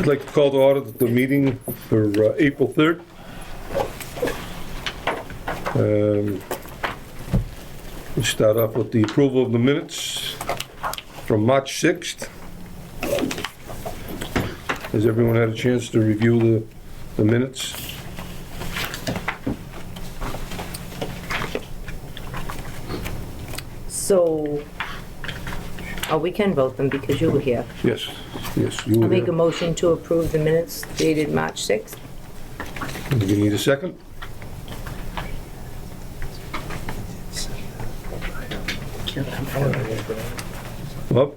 I'd like to call to order the meeting for April 3rd. We'll start off with the approval of the minutes from March 6th. Has everyone had a chance to review the minutes? So, we can vote them because you were here. Yes, yes, you I'll were make a there. motion to approve the minutes dated March 6th. Do you need a second? Well,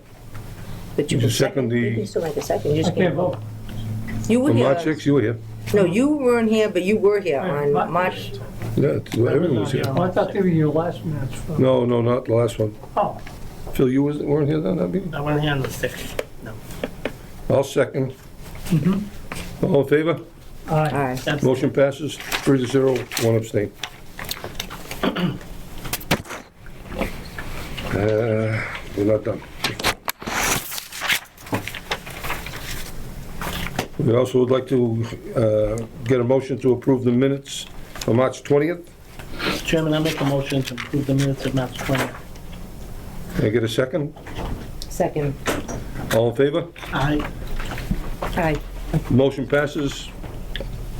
But you Did can you second You the- can still make a second, you I just can't can't vote. You were on here. March 6th, you were here. No, you weren't here, but you were here on March, Yeah, everyone was here. Oh, I thought they were your last minutes. No, not the last one. Oh, Phil, you weren't here then, that meeting? I went here on the 6th. No. I'll second. All in favor? aye. aye. That's Motion passes 3-0, one abstain. We're not done. We also would like to get a motion to approve the minutes for March 20th. Mr. Chairman, I make a motion to approve the minutes of March 20th. Can I get a second? Second, All in favor? Aye. aye. Motion passes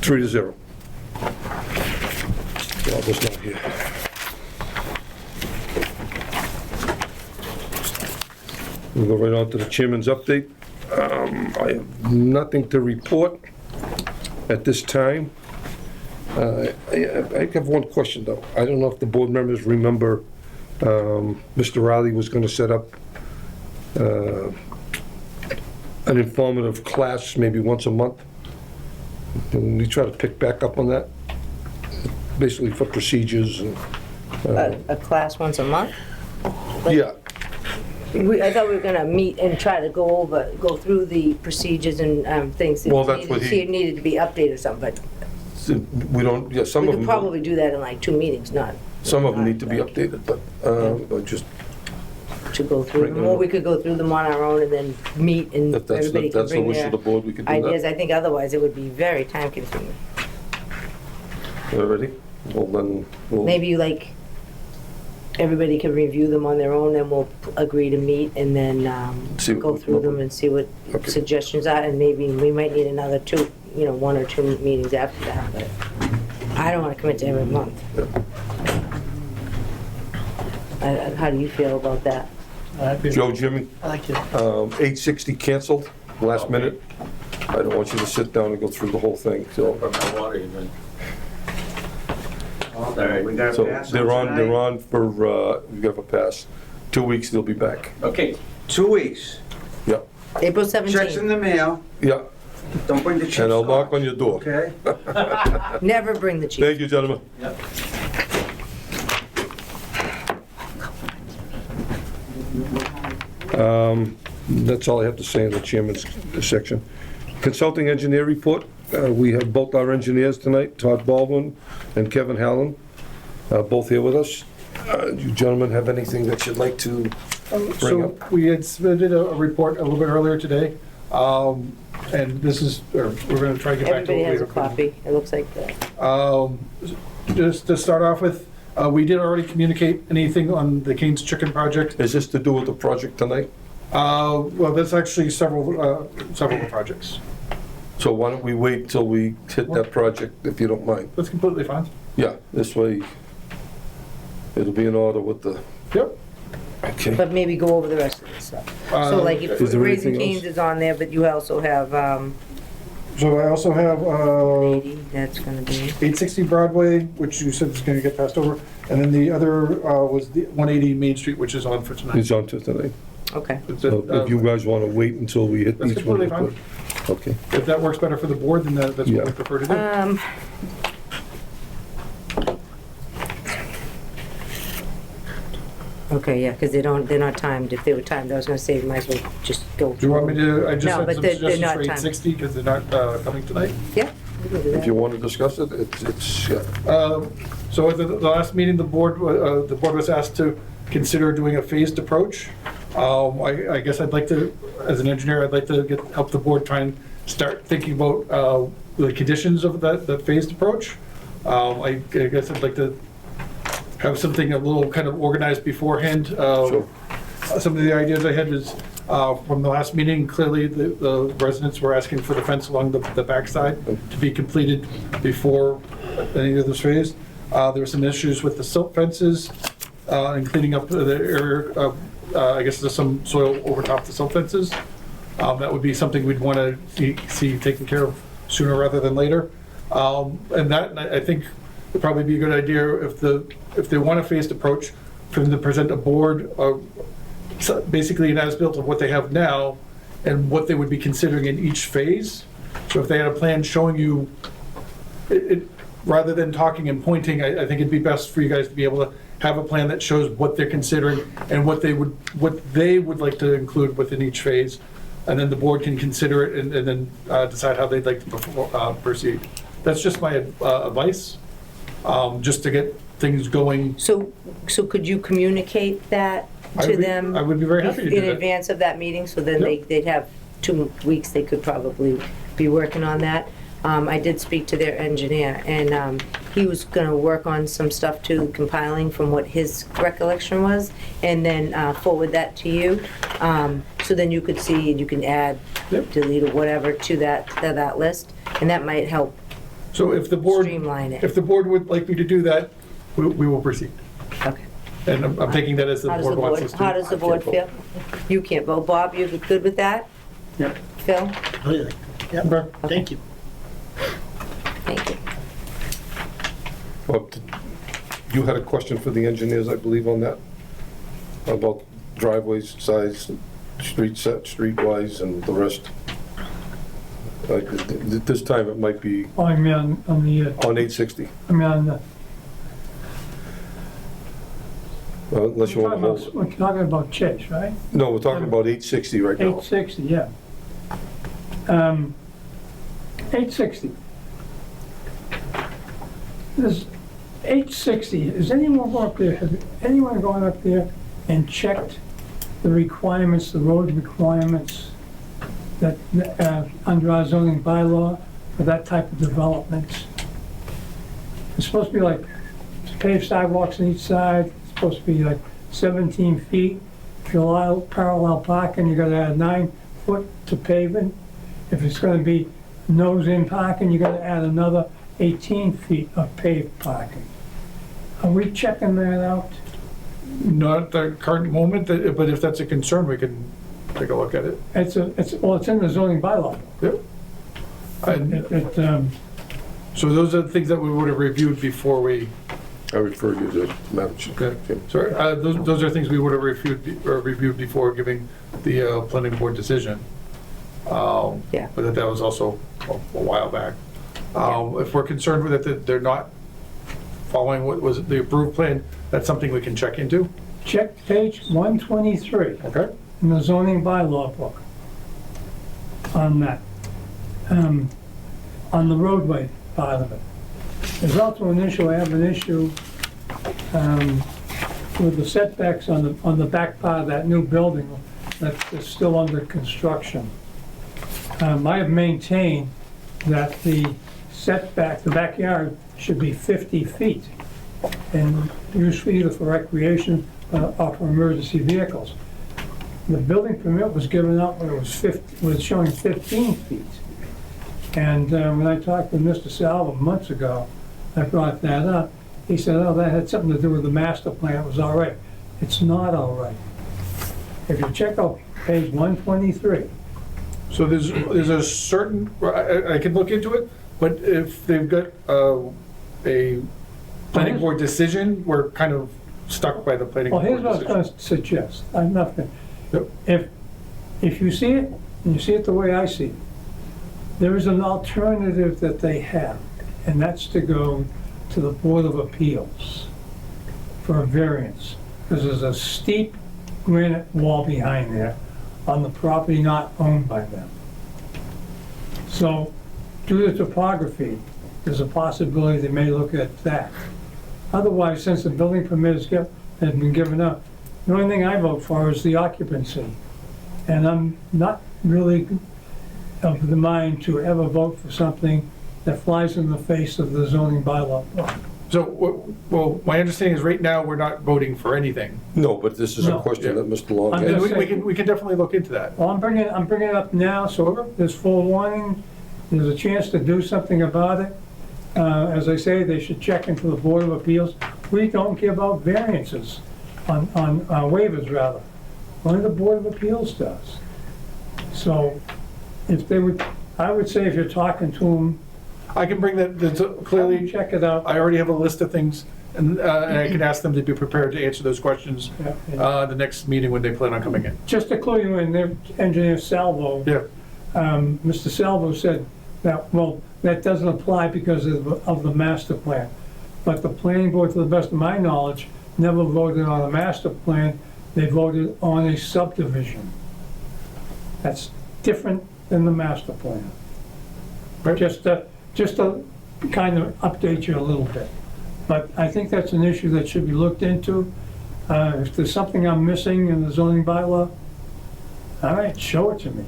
3-0. Barbara's not here. We'll go right on to the chairman's update. I have nothing to report at this time. I have one question though. I don't know if the board members remember, Mr. Riley was gonna set up an informative class maybe once a month. And we try to pick back up on that, basically for procedures and, A class once a month? yeah. I thought we were gonna meet and try to go through the procedures and things. Well, that's what See if it needed to be updated or something, but So we don't, yeah, some we of could them, probably do that in like 2 meetings, not some of them need to be updated, but just, to go through them. Or we could go through them on our own and then meet and if that's, everybody if can that's the bring wish of the their board, we could do ideas. that. I think otherwise it would be very time consuming. Ready? Well, then, we'll. Maybe like, everybody can review them on their own and we'll agree to meet and then See go what- through them and see what Okay. suggestions are. And maybe we might need another 1 or 2 meetings after that, but I don't wanna commit to every month. How do you feel about that? Joe, Jimmy, I like it. 860 canceled, last minute. I don't want you to sit down and go through the whole thing, so. We got a So pass they're on tonight? for, we got a pass. 2 weeks, they'll be back. Okay, 2 weeks. Yeah, April Checks in 17th. the mail. yeah, Don't bring the chips. and I'll off, knock on your door. Okay? Never bring the chief. Thank you, gentlemen. That's all I have to say in the chairman's section. Consulting engineer report, we have both our engineers tonight, Todd Baldwin and Kevin Hallen, both here with us. Do you gentlemen have anything that you'd like to bring So up? we had submitted a report a little bit earlier today, and this is, or we're gonna try to get back to Everybody what we has a were. copy, it looks like that. Just to start off with, we did already communicate anything on the Kane's Chicken project. Is this to do with the project tonight? Well, there's actually several projects. So why don't we wait till we hit that project, if you don't mind? That's completely fine. Yeah, this way it'll be in order with the, Yep. okay. But maybe go over the rest of the stuff. So like if Is there Raising anything Cane's else? is on there, but you also have, So I also have 80, that's gonna be, 860 Broadway, which you said is gonna get passed over, and then the other was the 180 Main Street, which is on for tonight. It's on to tonight. okay. So if you guys want to wait until we hit That's each one. completely fine. Okay. If that works better for the board, then that's Yeah. what we prefer to do. Okay, yeah, because they're not timed. If they were timed, I was gonna say, might as well just go. Do you want me to, I just No, had but some they're suggestions not for timed. 860, because they're not coming tonight. Yeah, we can do If you that. want to discuss it, it's, yeah. So at the last meeting, the board was asked to consider doing a phased approach. I guess I'd like to, as an engineer, I'd like to help the board try and start thinking about the conditions of the phased approach. I guess I'd like to have something a little kind of organized beforehand. Sure. Some of the ideas I had is, from the last meeting, clearly the residents were asking for the fence along the backside to be completed before any of this phase. There were some issues with the silt fences and cleaning up the area. I guess there's some soil over top the silt fences. That would be something we'd want to see taken care of sooner rather than later. And that, I think, would probably be a good idea if they want a phased approach, for them to present a board, basically an as-built of what they have now and what they would be considering in each phase. So if they had a plan showing you, rather than talking and pointing, I think it'd be best for you guys to be able to have a plan that shows what they're considering and what they would like to include within each phase. And then the board can consider it and then decide how they'd like to proceed. That's just my advice, just to get things going. So could you communicate that to them? I would be very happy to do in that. advance of that meeting, so then Yep. they'd have 2 weeks, they could probably be working on that. I did speak to their engineer, and he was gonna work on some stuff too, compiling from what his recollection was, and then forward that to you. So then you could see, and you can add, Yep. delete or whatever to that list, and that might help So if the board, streamline it. if the board would like me to do that, we will proceed. Okay. And I'm taking that as the How does the board wants us board, to. how does the board feel? You can't vote. Bob, you good with that? Yep. Phil? Completely. Yep, Okay. thank you. Thank you. Well, you had a question for the engineers, I believe, on that? About driveways, size, street set, streetwise, and the rest? Like, this time it might be Oh, I mean, on the, on 860, I mean, on the, unless you want to hold. we're talking about Chase, right? No, we're talking about 860 right now. 860, yeah. 860. There's 860, has anyone gone up there, has anyone gone up there and checked the requirements, the road requirements that, under our zoning bylaw for that type of development? It's supposed to be like paved sidewalks on each side, it's supposed to be like 17 feet. If you allow parallel parking, you gotta add 9 foot to pavement. If it's gonna be nose-in parking, you gotta add another 18 feet of paved parking. Are we checking that out? Not at the current moment, but if that's a concern, we can take a look at it. It's in the zoning bylaw. Yep. And so those are the things that we would have reviewed before we, I refer you to Madam Chair. okay, sorry, those are things we would have reviewed before giving the planning board decision. Yeah. But that was also a while back. If we're concerned with it, that they're not following what was the approved plan, that's something we can check into. Check page 123 Okay. in the zoning bylaw book on that, on the roadway part of it. There's also an issue, I have an issue with the setbacks on the back part of that new building that is still under construction. I have maintained that the setback, the backyard should be 50 feet and used either for recreation or for emergency vehicles. The building permit was given out when it was showing 15 feet. And when I talked to Mr. Salvo months ago, I brought that up. He said, oh, that had something to do with the master plan, it was all right. It's not all right. If you check out page 123, So there's a certain, I can look into it, but if they've got a planning board decision, we're kind of stuck by the planning well, board here's what I was decision. gonna suggest, I'm not gonna, Yep. if you see it, and you see it the way I see it, there is an alternative that they have, and that's to go to the Board of Appeals for a variance, because there's a steep granite wall behind there on the property not owned by them. So, due to topography, there's a possibility they may look at that. Otherwise, since the building permit has been given up, the only thing I vote for is the occupancy. And I'm not really of the mind to ever vote for something that flies in the face of the zoning bylaw. So, well, my understanding is right now, we're not voting for anything. No, but this is a No. question that Mr. Long I'm And has. just we can definitely look into that. Well, I'm bringing it up now, so there's forewarning, there's a chance to do something about it. As I say, they should check into the Board of Appeals. We don't give out variances on waivers, rather. Only the Board of Appeals does. So if they would, I would say if you're talking to them, I can bring that, clearly, check it out. I already have a list of things, and I can ask them to be prepared to answer those questions Yeah. the next meeting when they plan on coming in. Just to clue you in, their engineer Salvo, Yeah, Mr. Salvo said that, well, that doesn't apply because of the master plan. But the planning board, to the best of my knowledge, never voted on a master plan. They voted on a subdivision. That's different than the master plan. Right. Just to kind of update you a little bit. But I think that's an issue that should be looked into. If there's something I'm missing in the zoning bylaw, all right, show it to me.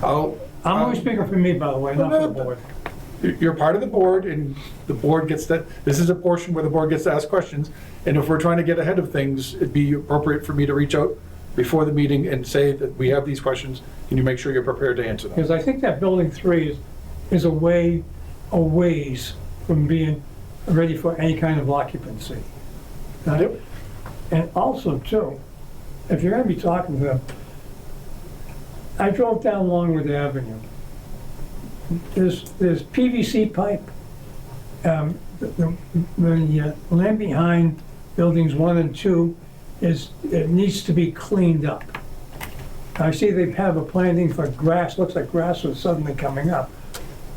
I'm only speaking for me, by the way, not for the board. You're part of the board, and the board gets that, this is a portion where the board gets to ask questions, and if we're trying to get ahead of things, it'd be appropriate for me to reach out before the meeting and say that we have these questions, can you make sure you're prepared to answer them? Because I think that building 3 is a ways from being ready for any kind of occupancy. Yep. And also, too, if you're gonna be talking to them, I drove down Longwood Avenue. There's PVC pipe. The land behind buildings 1 and 2 it needs to be cleaned up. I see they have a planting for grass, looks like grass was suddenly coming up.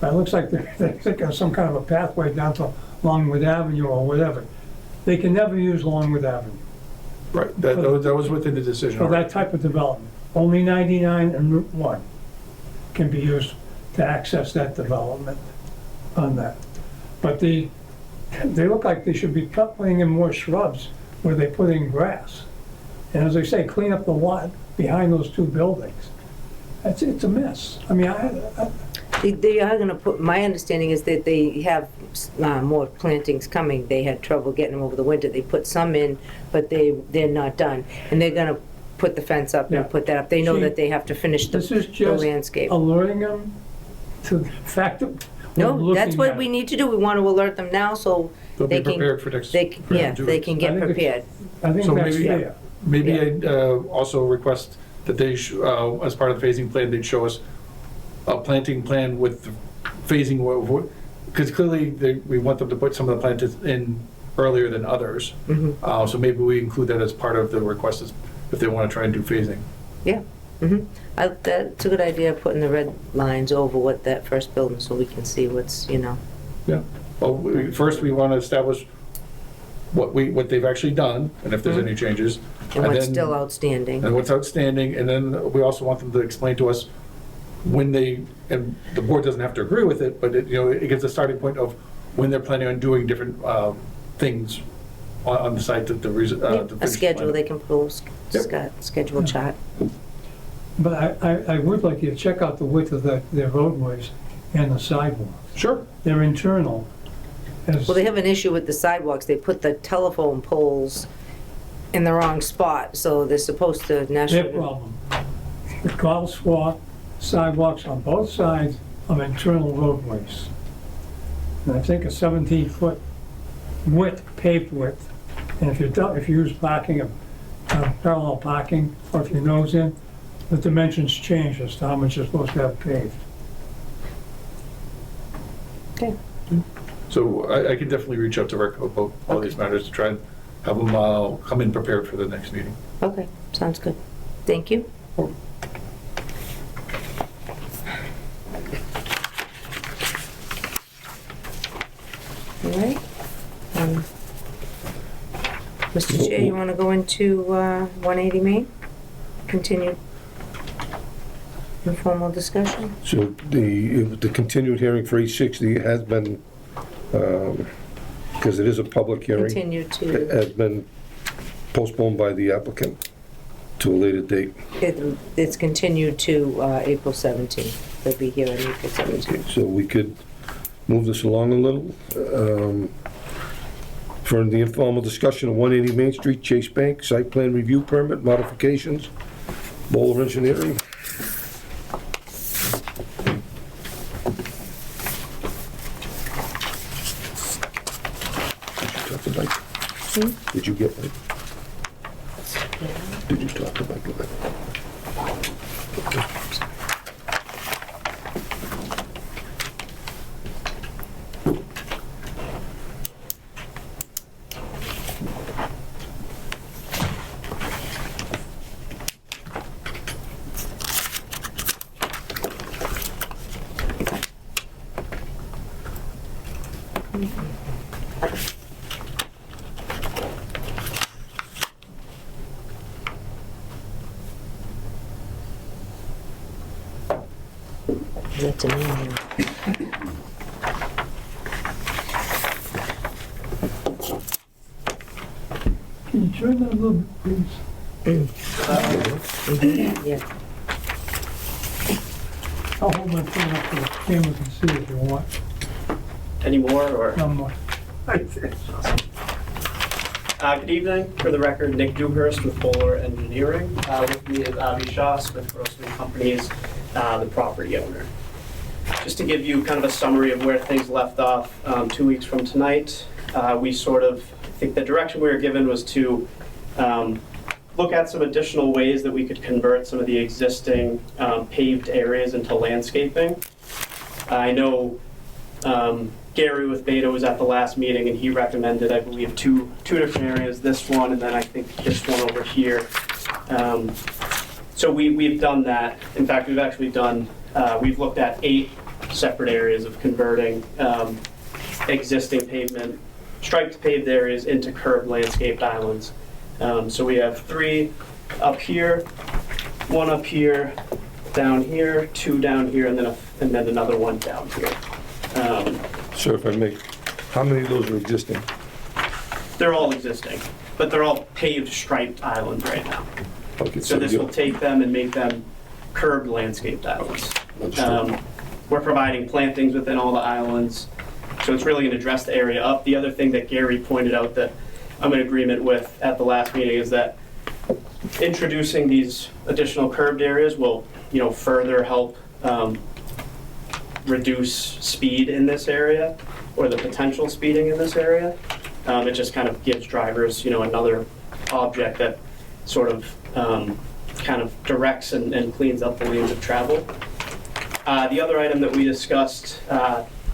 But it looks like they're thinking of some kind of a pathway down to Longwood Avenue or whatever. They can never use Longwood Avenue Right, that was within the decision. for already. that type of development. Only 99 and Route 1 can be used to access that development on that. But they look like they should be putting in more shrubs where they put in grass. And as I say, clean up the lot behind those 2 buildings. It's a mess. I mean, They are gonna put, my understanding is that they have more plantings coming. They had trouble getting them over the winter. They put some in, but they're not done. And they're gonna put the fence up Yeah. and put that up. They know See, that they have to finish the this is the just landscape. alerting them to the fact that we're No, that's looking what at we it. need to do. We want to alert them now so They'll be they can, prepared for next. they for can I get think it's- prepared. I think So that's maybe- fair. Maybe I'd also request that they, as part of the phasing plan, they'd show us a planting plan with the phasing, because clearly we want them to put some of the plantings in earlier than others. So maybe we include that as part of the request if they want to try and do phasing. Yeah. That's a good idea, putting the red lines over what that first building so we can see what's, Yeah. Well, first we want to establish what they've actually done, and if there's any changes. and what's then- still outstanding. And what's outstanding, and then we also want them to explain to us when and the board doesn't have to agree with it, but it gives a starting point of when they're planning on doing different things on the site to Yeah, finish a the schedule, plan. they can pull schedule chart. But I would like you to check out the width of their roadways and the sidewalks. Sure. They're internal. Well, they have an issue with the sidewalks. They put the telephone poles in the wrong spot, so they're supposed to Their naturally. problem. It calls for sidewalks on both sides of internal roadways. And I think a 17-foot width, paved width. And if you use parking, parallel parking, or if you nose in, the dimensions change as to how much you're supposed to have paved. Okay. So I can definitely reach out to Rick about all these matters to try and have them come in prepared for the next meeting. Okay, sounds good. Thank you. All right. Mr. Chair, you want to go into 180 Main? Continued informal discussion? So the continued hearing for 860 has been, because it is a public hearing, Continue it to, has been postponed by the applicant to a later date. It's continued to April 17th. They'll be here on April 17th. Okay, so we could move this along a little. For the informal discussion of 180 Main Street, Chase Bank, site plan review permit modifications, Bowler Engineering. Did you get it? Did you talk about it? That's an email. Can you turn that a little bit, please? Yeah. I'll hold my phone up so the camera can see if you want. Any more, or? No more. Good evening. For the record, Nick Dewhurst with Bowler Engineering. With me is Avi Shah, Smith Grossman Companies, the property owner. Just to give you kind of a summary of where things left off 2 weeks from tonight, I think the direction we were given was to look at some additional ways that we could convert some of the existing paved areas into landscaping. I know Gary with Beta was at the last meeting, and he recommended, I believe, two different areas, this one and then I think this one over here. So we've done that. In fact, we've actually done, we've looked at 8 separate areas of converting existing pavement, striped paved areas into curved landscaped islands. So we have 3 up here, 1 up here, down here, 2 down here, and then another one down here. Sir, if I may, how many of those are existing? They're all existing, but they're all paved striped islands right now. Okay, So this will you- take them and make them curved landscaped islands. Understood. We're providing plantings within all the islands, so it's really going to dress the area up. The other thing that Gary pointed out that I'm in agreement with at the last meeting is that introducing these additional curved areas will, further help reduce speed in this area, or the potential speeding in this area. It just kind of gives drivers, another object that sort of kind of directs and cleans up the lanes of travel. The other item that we discussed,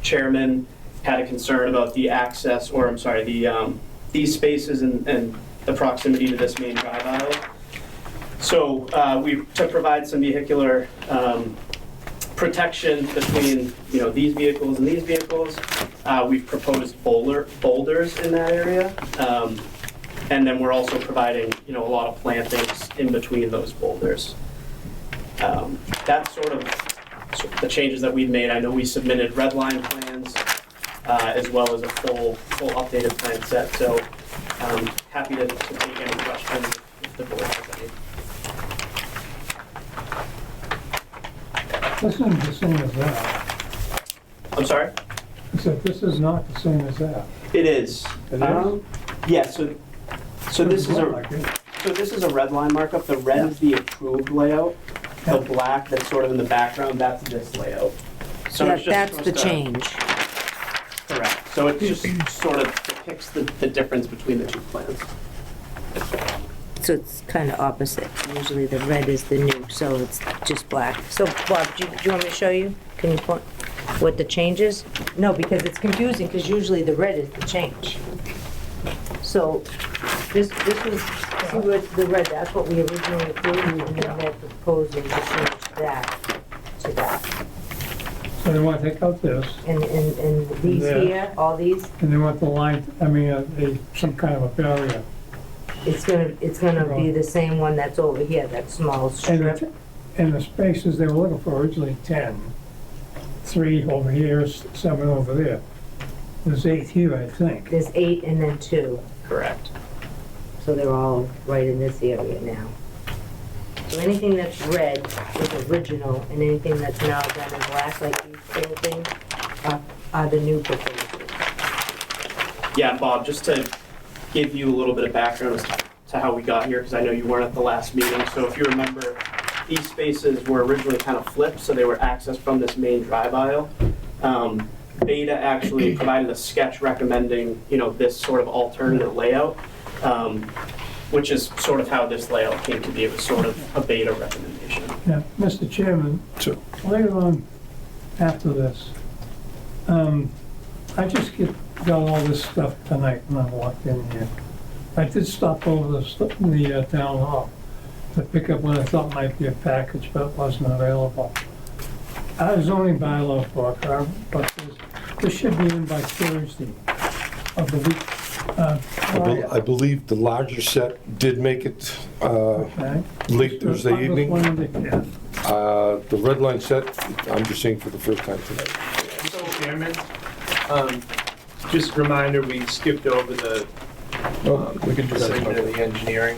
Chairman had a concern about the access, or I'm sorry, these spaces and the proximity to this main drive aisle. So to provide some vehicular protection between these vehicles and these vehicles, we've proposed boulders in that area, and then we're also providing a lot of plantings in between those boulders. That's sort of the changes that we've made. I know we submitted red line plans as well as a full updated plan set. So happy to take any questions if the board has any. This isn't the same as that. I'm sorry? I said, this is not the same as that. It is. It is? Yeah. So this is Doesn't look like it. So this is a red line markup. The red is the approved layout. The black that's sort of in the background, that's this layout. So it's just That's the supposed to- change. Correct. So it just sort of depicts the difference between the two plans. So it's kind of opposite. Usually the red is the new, so it's just black. So Bob, do you want me to show you? Can you point what the change is? No, because it's confusing, because usually the red is the change. So this was, see where the red, that's what we originally approved, and then they're proposing to change that to that. So they want to take out this, And these Yeah. here, all these, and they want the line, some kind of a barrier. it's gonna be the same one that's over here, that small And strip. the spaces they were looking for originally 10. 3 over here, 7 over there. There's 8 here, I think. There's 8 and then 2, Correct. so they're all right in this area now. So anything that's red is original, and anything that's now done in black, like these little things, are the new proposals. Yeah, Bob, just to give you a little bit of background as to how we got here, because I know you weren't at the last meeting. So if you remember, these spaces were originally kind of flipped, so they were accessed from this main drive aisle. Beta actually provided a sketch recommending, this sort of alternative layout, which is sort of how this layout came to be. It was sort of a Beta recommendation. Yeah, Mr. Chairman, Sure. later on after this, I just got all this stuff tonight when I walked in here. I did stop over the town hall to pick up what I thought might be a package, but it wasn't available. Our zoning bylaw book, but this should be in by Thursday of the week. I believe the larger set did make it Okay. late Thursday I just evening. wanted to- yeah. The red line set, I'm just saying for the first time tonight. Mr. Chairman, just a reminder, we skipped over the We can do that. segment of the engineering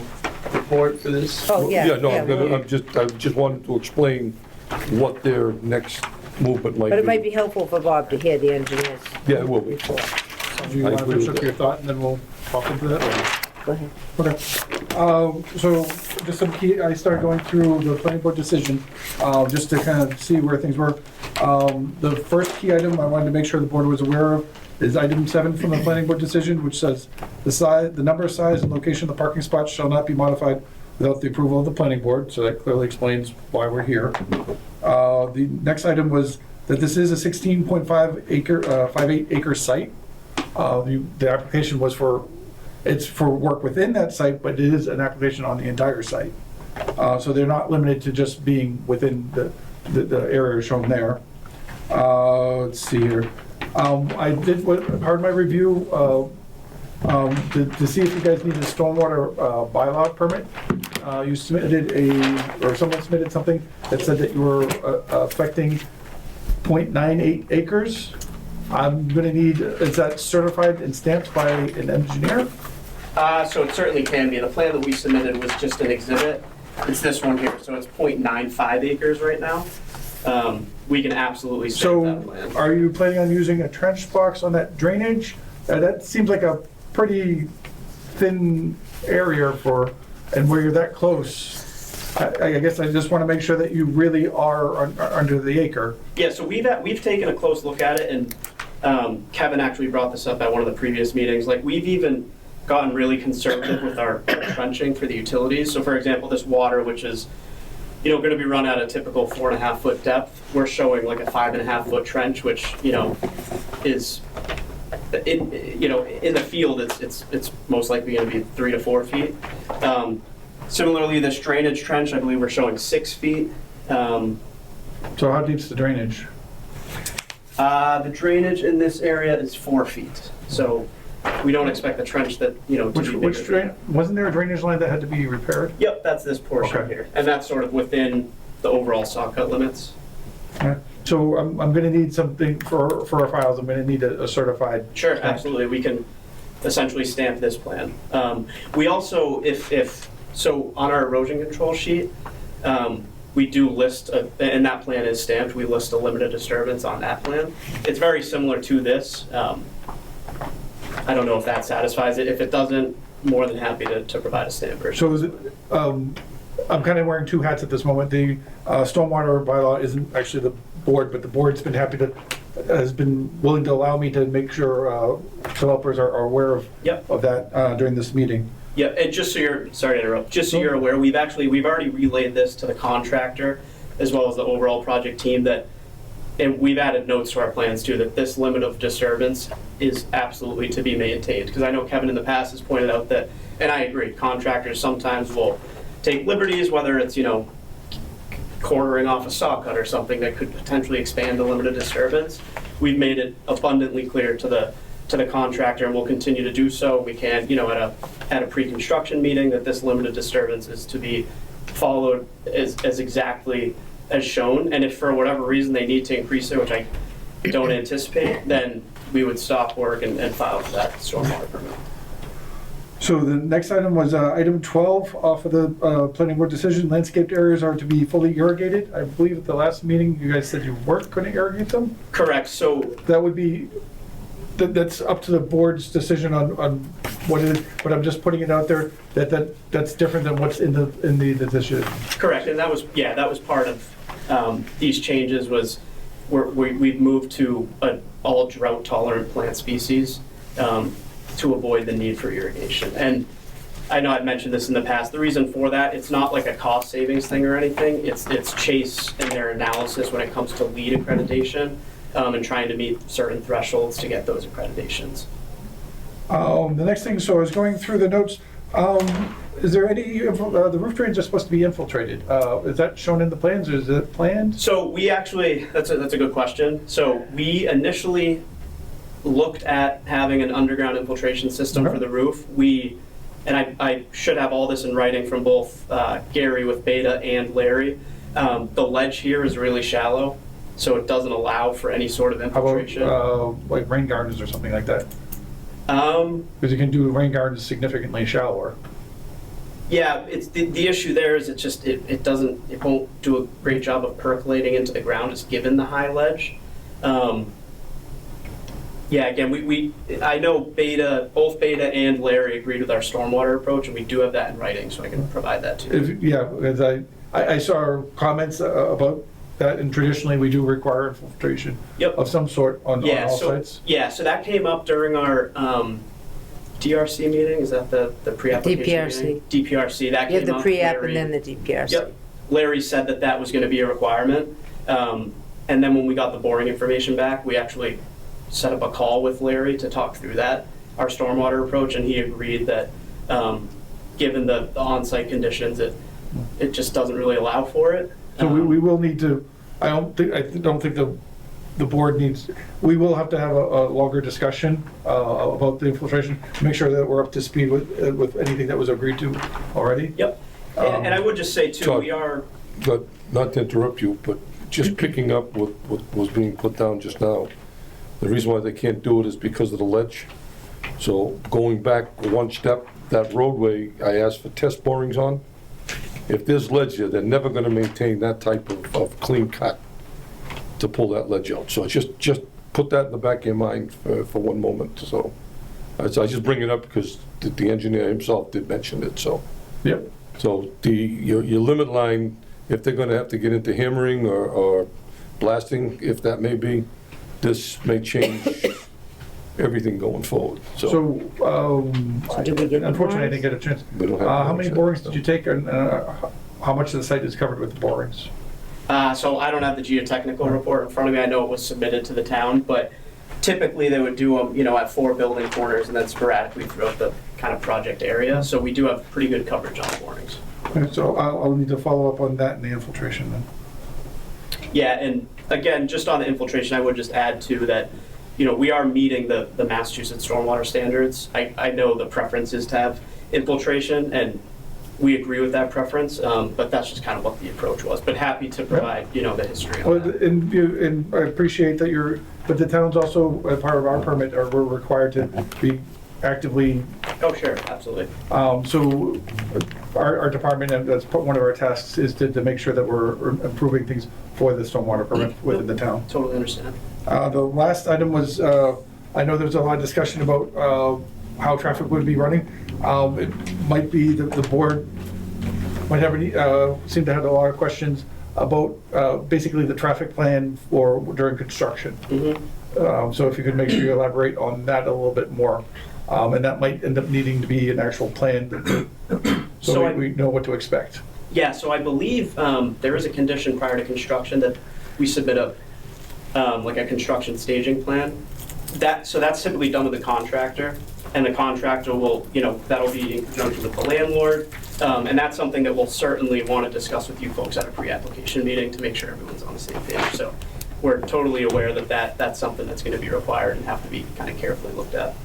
report for this. Oh, yeah. Yeah, no, yeah, I just wanted to explain what their next movement might be. But it might be helpful for Bob to hear the engineer's Yeah, it will be. report. Do you I want to agree finish with up your thought, and then we'll talk into that? or- Go ahead. Okay. So just some key, I started going through the planning board decision, just to kind of see where things were. The first key item I wanted to make sure the board was aware of is item 7 from the planning board decision, which says the number, size, and location of the parking spots shall not be modified without the approval of the planning board. So that clearly explains why we're here. The next item was that this is a 16.5 acre, 58 acre site. The application was it's for work within that site, but it is an application on the entire site. So they're not limited to just being within the area shown there. Let's see here. I did, part of my review, to see if you guys need a stormwater bylaw permit. You submitted or someone submitted something that said that you were affecting 0.98 acres. I'm gonna need, is that certified and stamped by an engineer? So it certainly can be. The plan that we submitted was just an exhibit. It's this one here, so it's 0.95 acres right now. We can absolutely stamp that plan. So are you planning on using a trench box on that drainage? That seems like a pretty thin area and where you're that close. I guess I just want to make sure that you really are under the acre. Yeah, so we've taken a close look at it, and Kevin actually brought this up at one of the previous meetings. Like, we've even gotten really conservative with our trenching for the utilities. So for example, this water, which is going to be run at a typical 4.5 foot depth, we're showing like a 5.5 foot trench, which is in the field it's most likely going to be 3 to 4 feet. Similarly, this drainage trench, I believe we're showing 6 feet. So how deep's the drainage? The drainage in this area is 4 feet. So we don't expect the trench that, to be bigger. Which drain, wasn't there a drainage line that had to be repaired? Yep, that's this portion Okay. here. And that's sort of within the overall saw cut limits. Okay. So I'm gonna need something for our files, I'm gonna need a certified. Sure, stamp. absolutely. We can essentially stamp this plan. We also, so on our erosion control sheet, we do list, and that plan is stamped, we list a limited disturbance on that plan. It's very similar to this. I don't know if that satisfies it. If it doesn't, more than happy to provide a stamp version. So is it, I'm kind of wearing two hats at this moment. The stormwater bylaw isn't actually the board, but the board's been has been willing to allow me to make sure developers are aware of Yep. of that during this meeting. Yeah, and just so sorry to interrupt, just so you're aware, we've already relayed this to the contractor as well as the overall project team and we've added notes to our plans too, that this limit of disturbance is absolutely to be maintained. Because I know Kevin in the past has pointed out that, and I agree, contractors sometimes will take liberties, whether it's, quartering off a saw cut or something that could potentially expand the limit of disturbance. We've made it abundantly clear to the contractor, and we'll continue to do so. We can, at a pre-construction meeting, that this limited disturbance is to be followed as exactly as shown. And if for whatever reason they need to increase it, which I don't anticipate, then we would stop work and file for that stormwater permit. So the next item was item 12 off of the planning board decision. Landscaped areas are to be fully irrigated. I believe at the last meeting, you guys said you weren't going to irrigate them. Correct, so That would be, that's up to the board's decision on what it is, but I'm just putting it out there that's different than what's in the decision. correct, and that was part of these changes was we've moved to an all drought tolerant plant species to avoid the need for irrigation. And I know I've mentioned this in the past. The reason for that, it's not like a cost savings thing or anything. It's Chase and their analysis when it comes to LEED accreditation and trying to meet certain thresholds to get those accreditations. The next thing, so I was going through the notes. Is there any, the roof drains are supposed to be infiltrated. Is that shown in the plans, or is it planned? So we actually, that's a good question. So we initially looked at having an underground infiltration system for the roof. And I should have all this in writing from both Gary with Beta and Larry. The ledge here is really shallow, so it doesn't allow for any sort of infiltration. How about like rain gardens or something like that? Because you can do rain gardens significantly shallower. Yeah, it's the issue there is it won't do a great job of percolating into the ground just given the high ledge. Yeah, again, I know both Beta and Larry agreed with our stormwater approach, and we do have that in writing, so I can provide that to you. Yeah, because I saw comments about that, and traditionally we do require infiltration of some sort on all sites. Yeah, so that came up during our DRC meeting. Is that the pre-application meeting? DPRC. That You came have the up. pre-app and then the DPRC. Yep. Larry said that was going to be a requirement, and then when we got the boring information back, we actually set up a call with Larry to talk through that, our stormwater approach, and he agreed that given the on-site conditions, it just doesn't really allow for it. So we will need to, I don't think the board needs, we will have to have a longer discussion about the infiltration, to make sure that we're up to speed with anything that was agreed to already. Yep. And I would just say too, Todd, we are. But not to interrupt you, but just picking up what was being put down just now, the reason why they can't do it is because of the ledge. So going back one step, that roadway, I asked for test borings on. If there's ledge there, they're never gonna maintain that type of clean cut to pull that ledge out. So just put that in the back of your mind for one moment. So I just bring it up because the engineer himself did mention it, so. Yep. So your limit line, if they're gonna have to get into hammering or blasting, if that may be, this may change everything going forward, so. So, did we get the unfortunately, I borings? didn't get a chance. We don't have How many borings yet, borings so. did you take, and how much of the site is covered with the borings? So I don't have the geotechnical report in front of me. I know it was submitted to the town, but typically they would do them, at 4 building corners and then sporadically throughout the kind of project area. So we do have pretty good coverage on the borings. Okay, so I'll need to follow up on that and the infiltration then. Yeah, and again, just on the infiltration, I would just add too that, we are meeting the Massachusetts stormwater standards. I know the preference is to have infiltration, and we agree with that preference, but that's just kind of what the approach was. But happy to provide, the history on that. And I appreciate that but the town's also, as part of our permit, we're required to be actively. Oh, sure, absolutely. So our department, and that's one of our tasks, is to make sure that we're improving things for the stormwater permit within the town. Totally understand. The last item was, I know there's a lot of discussion about how traffic would be running. It might be that the board might have seem to have a lot of questions about basically the traffic plan during construction. Mm-hmm. So if you could make sure you elaborate on that a little bit more. And that might end up needing to be an actual plan so we know what to expect. Yeah, so I believe there is a condition prior to construction that we submit like a construction staging plan. So that's typically done with the contractor, and the contractor will, that'll be in conjunction with the landlord. And that's something that we'll certainly want to discuss with you folks at a pre-application meeting to make sure everyone's on the same page. So we're totally aware that that's something that's going to be required and have to be kind of carefully looked at.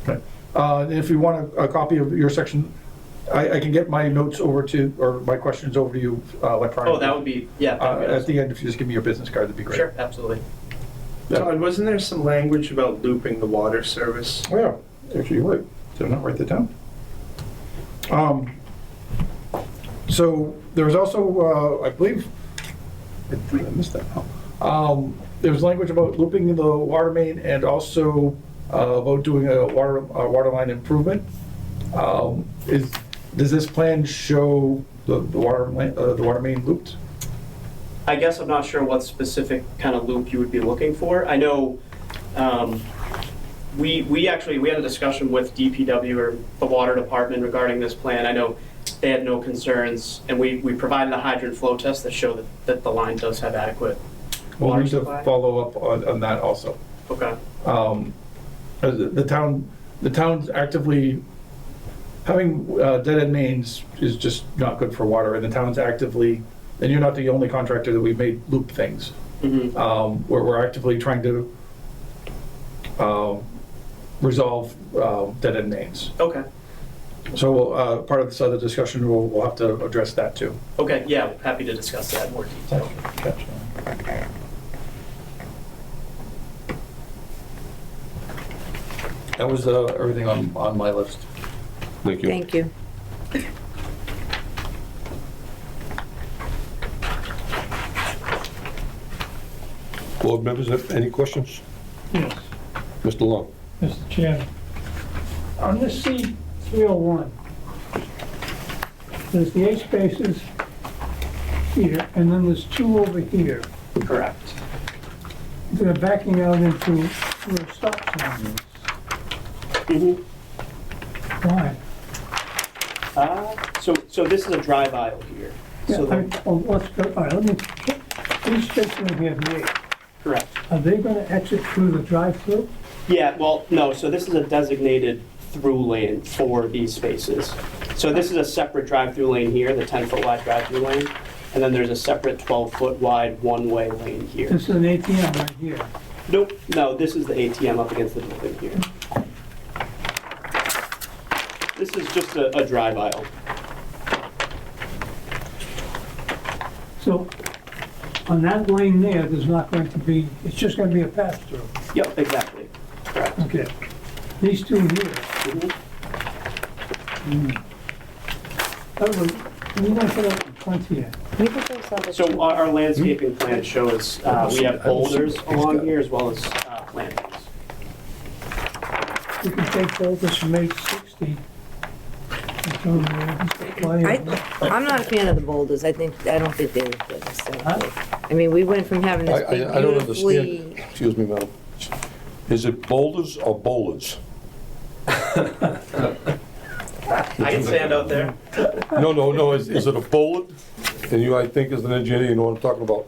Okay. If you want a copy of your section, I can get my notes over to, or my questions over to you electronically. Oh, that would be, yeah. That'd be At awesome. the end, if you just give me your business card, that'd be great. Sure, absolutely. Todd, wasn't there some language about looping the water service? Oh, yeah, actually, you're right. Did I not write that down? So there was also, I believe, I missed that. There was language about looping the water main and also about doing a water line improvement. Does this plan show the water main looped? I guess I'm not sure what specific kind of loop you would be looking for. I know we had a discussion with DPW or the water department regarding this plan. I know they had no concerns, and we provided a hydrant flow test that showed that the line does have adequate We'll water need to supply. follow up on that also. Okay. The town's actively, having dead-end mains is just not good for water, and the town's actively, and you're not the only contractor that we've made loop things. Mm-hmm. We're actively trying to resolve dead-end mains. Okay. So part of this other discussion, we'll have to address that too. Okay, yeah, happy to discuss that in more detail. That was everything on my list. Thank you. Thank you. Board members, have any questions? Yes, Mr. Long? Mr. Chairman. On this C-301, there's the 8 spaces here, and then there's 2 over here. Correct. They're backing out into where a stop sign is. Mm-hmm. Why? So this is a drive aisle here. Yeah, So let's go, all right, let me, these spaces in here, the 8, correct. are they gonna exit through the drive-through? Yeah, well, no, so this is a designated through lane for these spaces. So this is a separate drive-through lane here, the 10-foot wide drive-through lane, and then there's a separate 12-foot wide one-way lane here. This is an ATM right here. Nope, no, this is the ATM up against the building here. This is just a drive aisle. So, on that lane there's not going to be, it's just gonna be a pass-through. Yep, exactly, correct. Okay. These 2 here, Mhm. you don't put up in front here. Can you put those other So two- our landscaping plan shows, we have boulders along here as well as plantings. You can take boulders from 860. and throw them in. I'm not a fan of the boulders. I don't think they look good. Huh? I mean, we went from having this big, I don't beautifully. understand, excuse me, madam. Is it boulders or bowlers? I can stand out there. No, is it a bollard? And you, I think, as an engineer, you know what I'm talking about.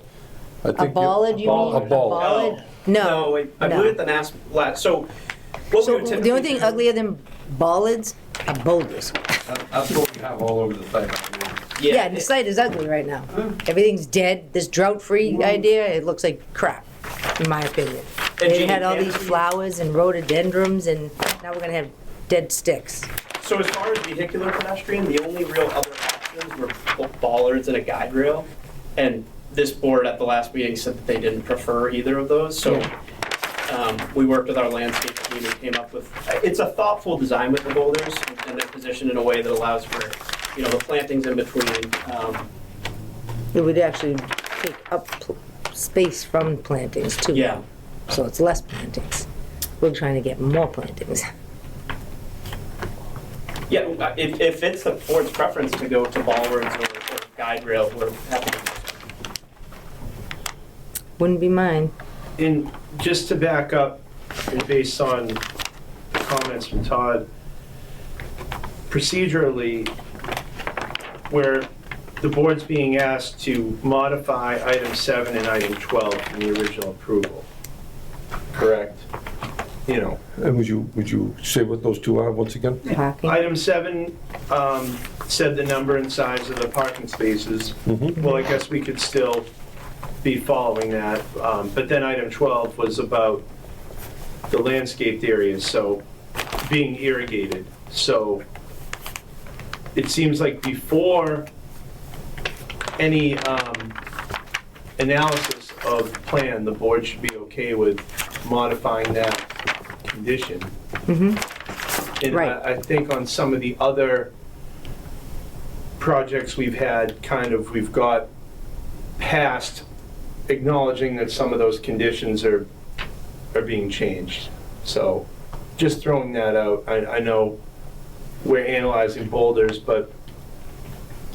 I A think bollard, you mean? A ball. bollard? No. I no. believe at the last, so what we So would the typically only thing do- uglier than bollards are boulders. That's what we have all over the site. Yeah, the site is ugly right now. Everything's dead. This drought-free idea, it looks like crap, in my opinion. And They Jeannie, had all can these we- flowers and rhododendrons, and now we're gonna have dead sticks. So as far as vehicular pedestrian, the only real other options were bollards and a guide rail. And this board at the last meeting said that they didn't prefer either of those, so we worked with our landscape team and came up with, it's a thoughtful design with the boulders, and they're positioned in a way that allows for, the plantings in between. It would actually take up space from plantings too. Yeah. So it's less plantings. We're trying to get more plantings. Yeah, if it's the board's preference to go to bollards or guide rail, we're happy to do so. Wouldn't be mine. And just to back up, and based on comments from Todd, procedurally, where the board's being asked to modify item 7 and item 12 from the original approval, correct? And would you say what those 2 are once again? Parking. Item 7 said the number and size of the parking spaces. Mhm. Well, I guess we could still be following that. But then item 12 was about the landscaped areas, so being irrigated. So it seems like before any analysis of the plan, the board should be okay with modifying that condition. Mm-hmm. And Right. I think on some of the other projects we've had, we've got past acknowledging that some of those conditions are being changed. So just throwing that out. I know we're analyzing boulders, but,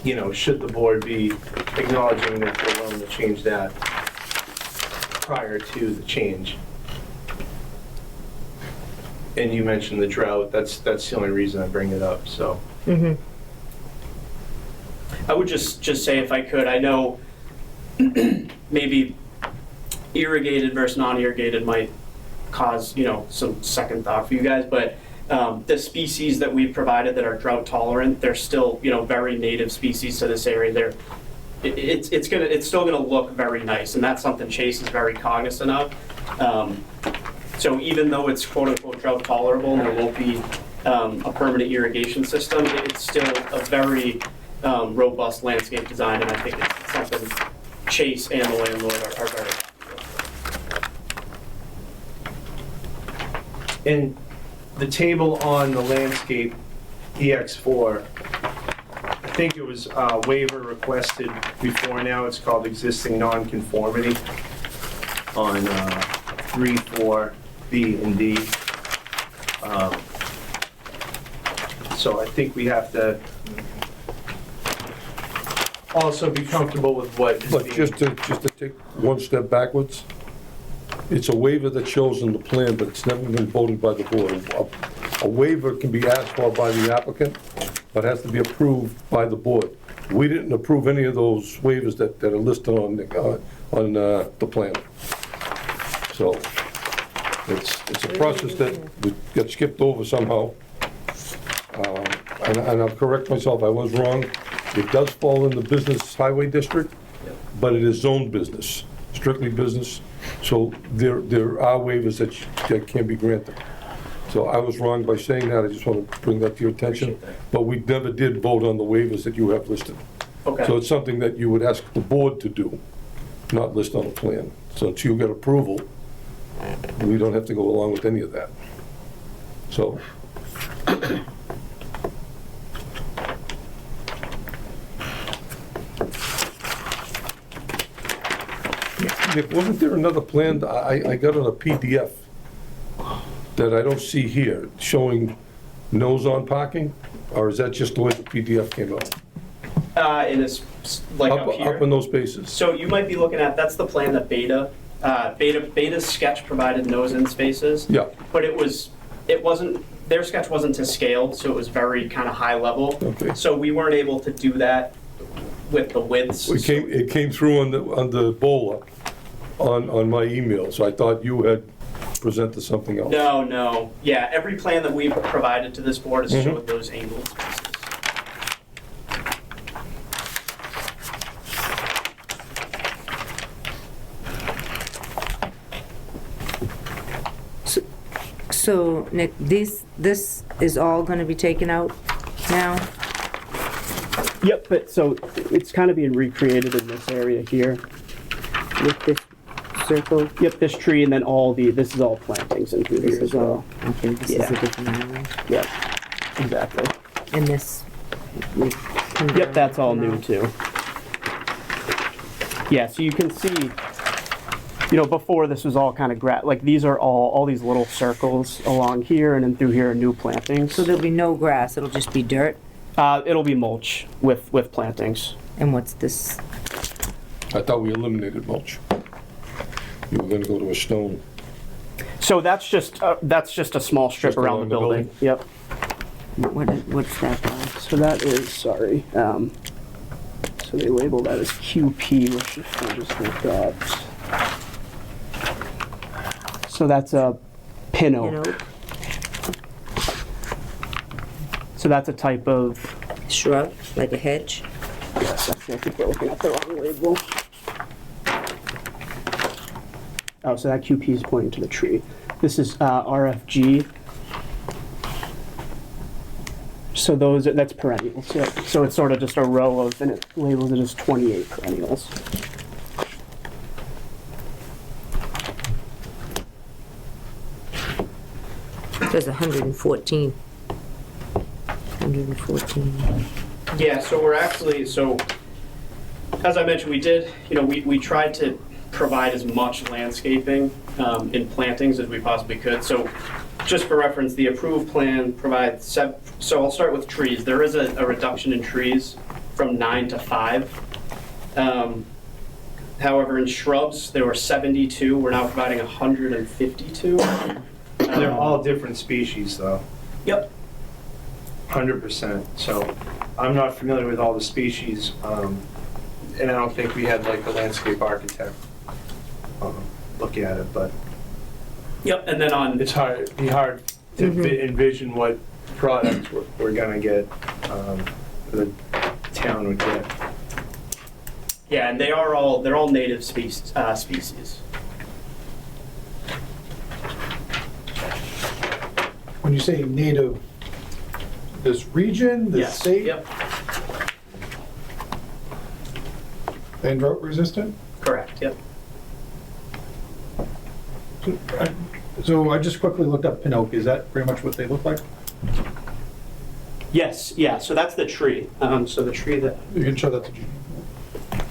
you know, should the board be acknowledging that they're willing to change that prior to the change? And you mentioned the drought, that's the only reason I bring it up, so. Mhm. I would just say, if I could, I know maybe irrigated versus non-irrigated might cause, you know, some second thought for you guys, but the species that we've provided that are drought tolerant, they're still, you know, very native species to this area. It's still gonna look very nice, and that's something Chase is very cognizant of. So even though it's quote unquote drought tolerable and there won't be a permanent irrigation system, it's still a very robust landscape design, and I think it's something Chase and the landlord are very happy with. And the table on the landscape EX4, I think it was waiver requested before, now it's called existing nonconformity on 3, 4, B, and D. So I think we have to also be comfortable with what is But being... just to take one step backwards, it's a waiver that shows in the plan, but it's never been voted by the board. A waiver can be asked for by the applicant, but has to be approved by the board. We didn't approve any of those waivers that are listed on the plan. So it's a process that got skipped over somehow. And I'll correct myself, I was wrong. It does fall in the business highway district, but it is zoned business, strictly business. So there are waivers that can be granted. So I was wrong by saying that. I just want to bring that to your attention. But we never did vote on the waivers that you have listed. Okay. So it's something that you would ask the board to do, not list on the plan. So until you get approval, we don't have to go along with any of that. So. Nick, wasn't there another plan, I got on a PDF that I don't see here, showing nose on parking? Or is that just the way the PDF came out? In this, like up here. Up in those spaces? So you might be looking at, that's the plan that Beta's sketch provided nose-in spaces. Yeah. But it wasn't, their sketch wasn't to scale, so it was very kind of high level. Okay. So we weren't able to do that with the widths. It came through on the BOLA, on my email, so I thought you had presented something else. No. Yeah, every plan that we've provided to this board is showing those angled spaces. So, Nick, this is all gonna be taken out now? Yep, but so it's kind of being recreated in this area here. With this circle? Yep, this tree and then this is all plantings in through This here as is well. all, okay, this is Yeah. a different island. Yep, exactly. And this? we've come Yep, down that's all from new out. too. Yeah, so you can see, you know, before this was all kind of like these are all these little circles along here and then through here are new plantings. So there'll be no grass, it'll just be dirt? It'll be mulch with plantings. And what's this? I thought we eliminated mulch. You were gonna go to a stone. So that's just a small strip Just around along the the building. Yep. What's that by? So that is, sorry. So they label that as QP, which if I just look up. So that's a pin oak. You know, So that's a type of, shrub, like a hedge? yes, actually I think we're looking at the wrong label. Oh, so that QP is pointing to the tree. This is RFG. So that's perennials. So it's sort of just a row of, and it labels it as 28 perennials. It says 114. 114. Yeah, so we're actually, so, as I mentioned, we did, we tried to provide as much landscaping in plantings as we possibly could. So just for reference, the approved plan provides, so I'll start with trees. There is a reduction in trees from 9 to 5. However, in shrubs, there were 72. We're now providing 152. They're all different species, though. Yep. 100%. So I'm not familiar with all the species, and I don't think we had like a landscape architect look at it, but Yep, and then on, it's hard, be hard to envision what product we're gonna get, the town would get. yeah, and they're all native species. When you say native, this region, this Yes, state, yep, and drought resistant? correct, yep. So I just quickly looked up pin oak. Is that pretty much what they look like? Yes, yeah, so that's the tree. So the tree that, You can show that to you.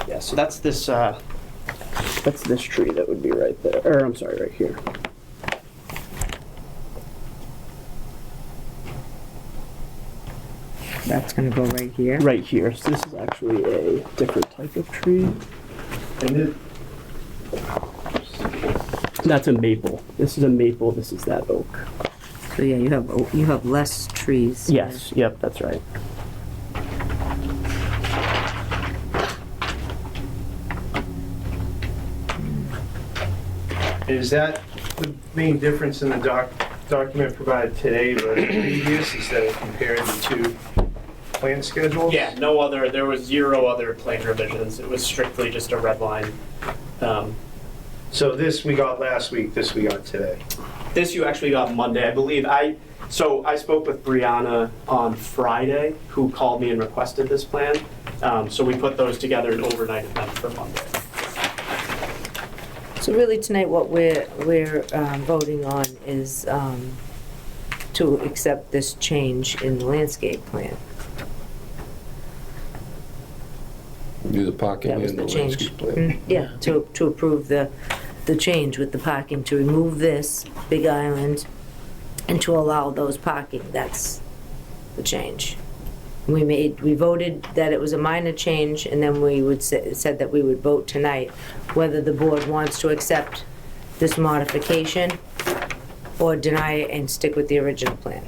yeah, so that's this tree that would be right there, or I'm sorry, right here. That's gonna go right here. Right here, so this is actually a different type of tree. And That's a maple. This is a maple, this is that oak. So yeah, you have less trees. Yes, yep, that's right. is that the main difference in the document provided today versus previous, is that it compared the two plan schedules? Yeah, there was 0 other plan revisions. It was strictly just a red line. So this we got last week, this we got today. This you actually got Monday, I believe. I spoke with Brianna on Friday, who called me and requested this plan. So we put those together and overnighted them for Monday. So really tonight, what we're voting on is to accept this change in the landscape plan. Do the parking That was and the the change. landscape plan. Yeah, to approve the change with the parking, to remove this big island and to allow those parking. That's the change. We voted that it was a minor change, and then we said that we would vote tonight whether the board wants to accept this modification or deny it and stick with the original plan.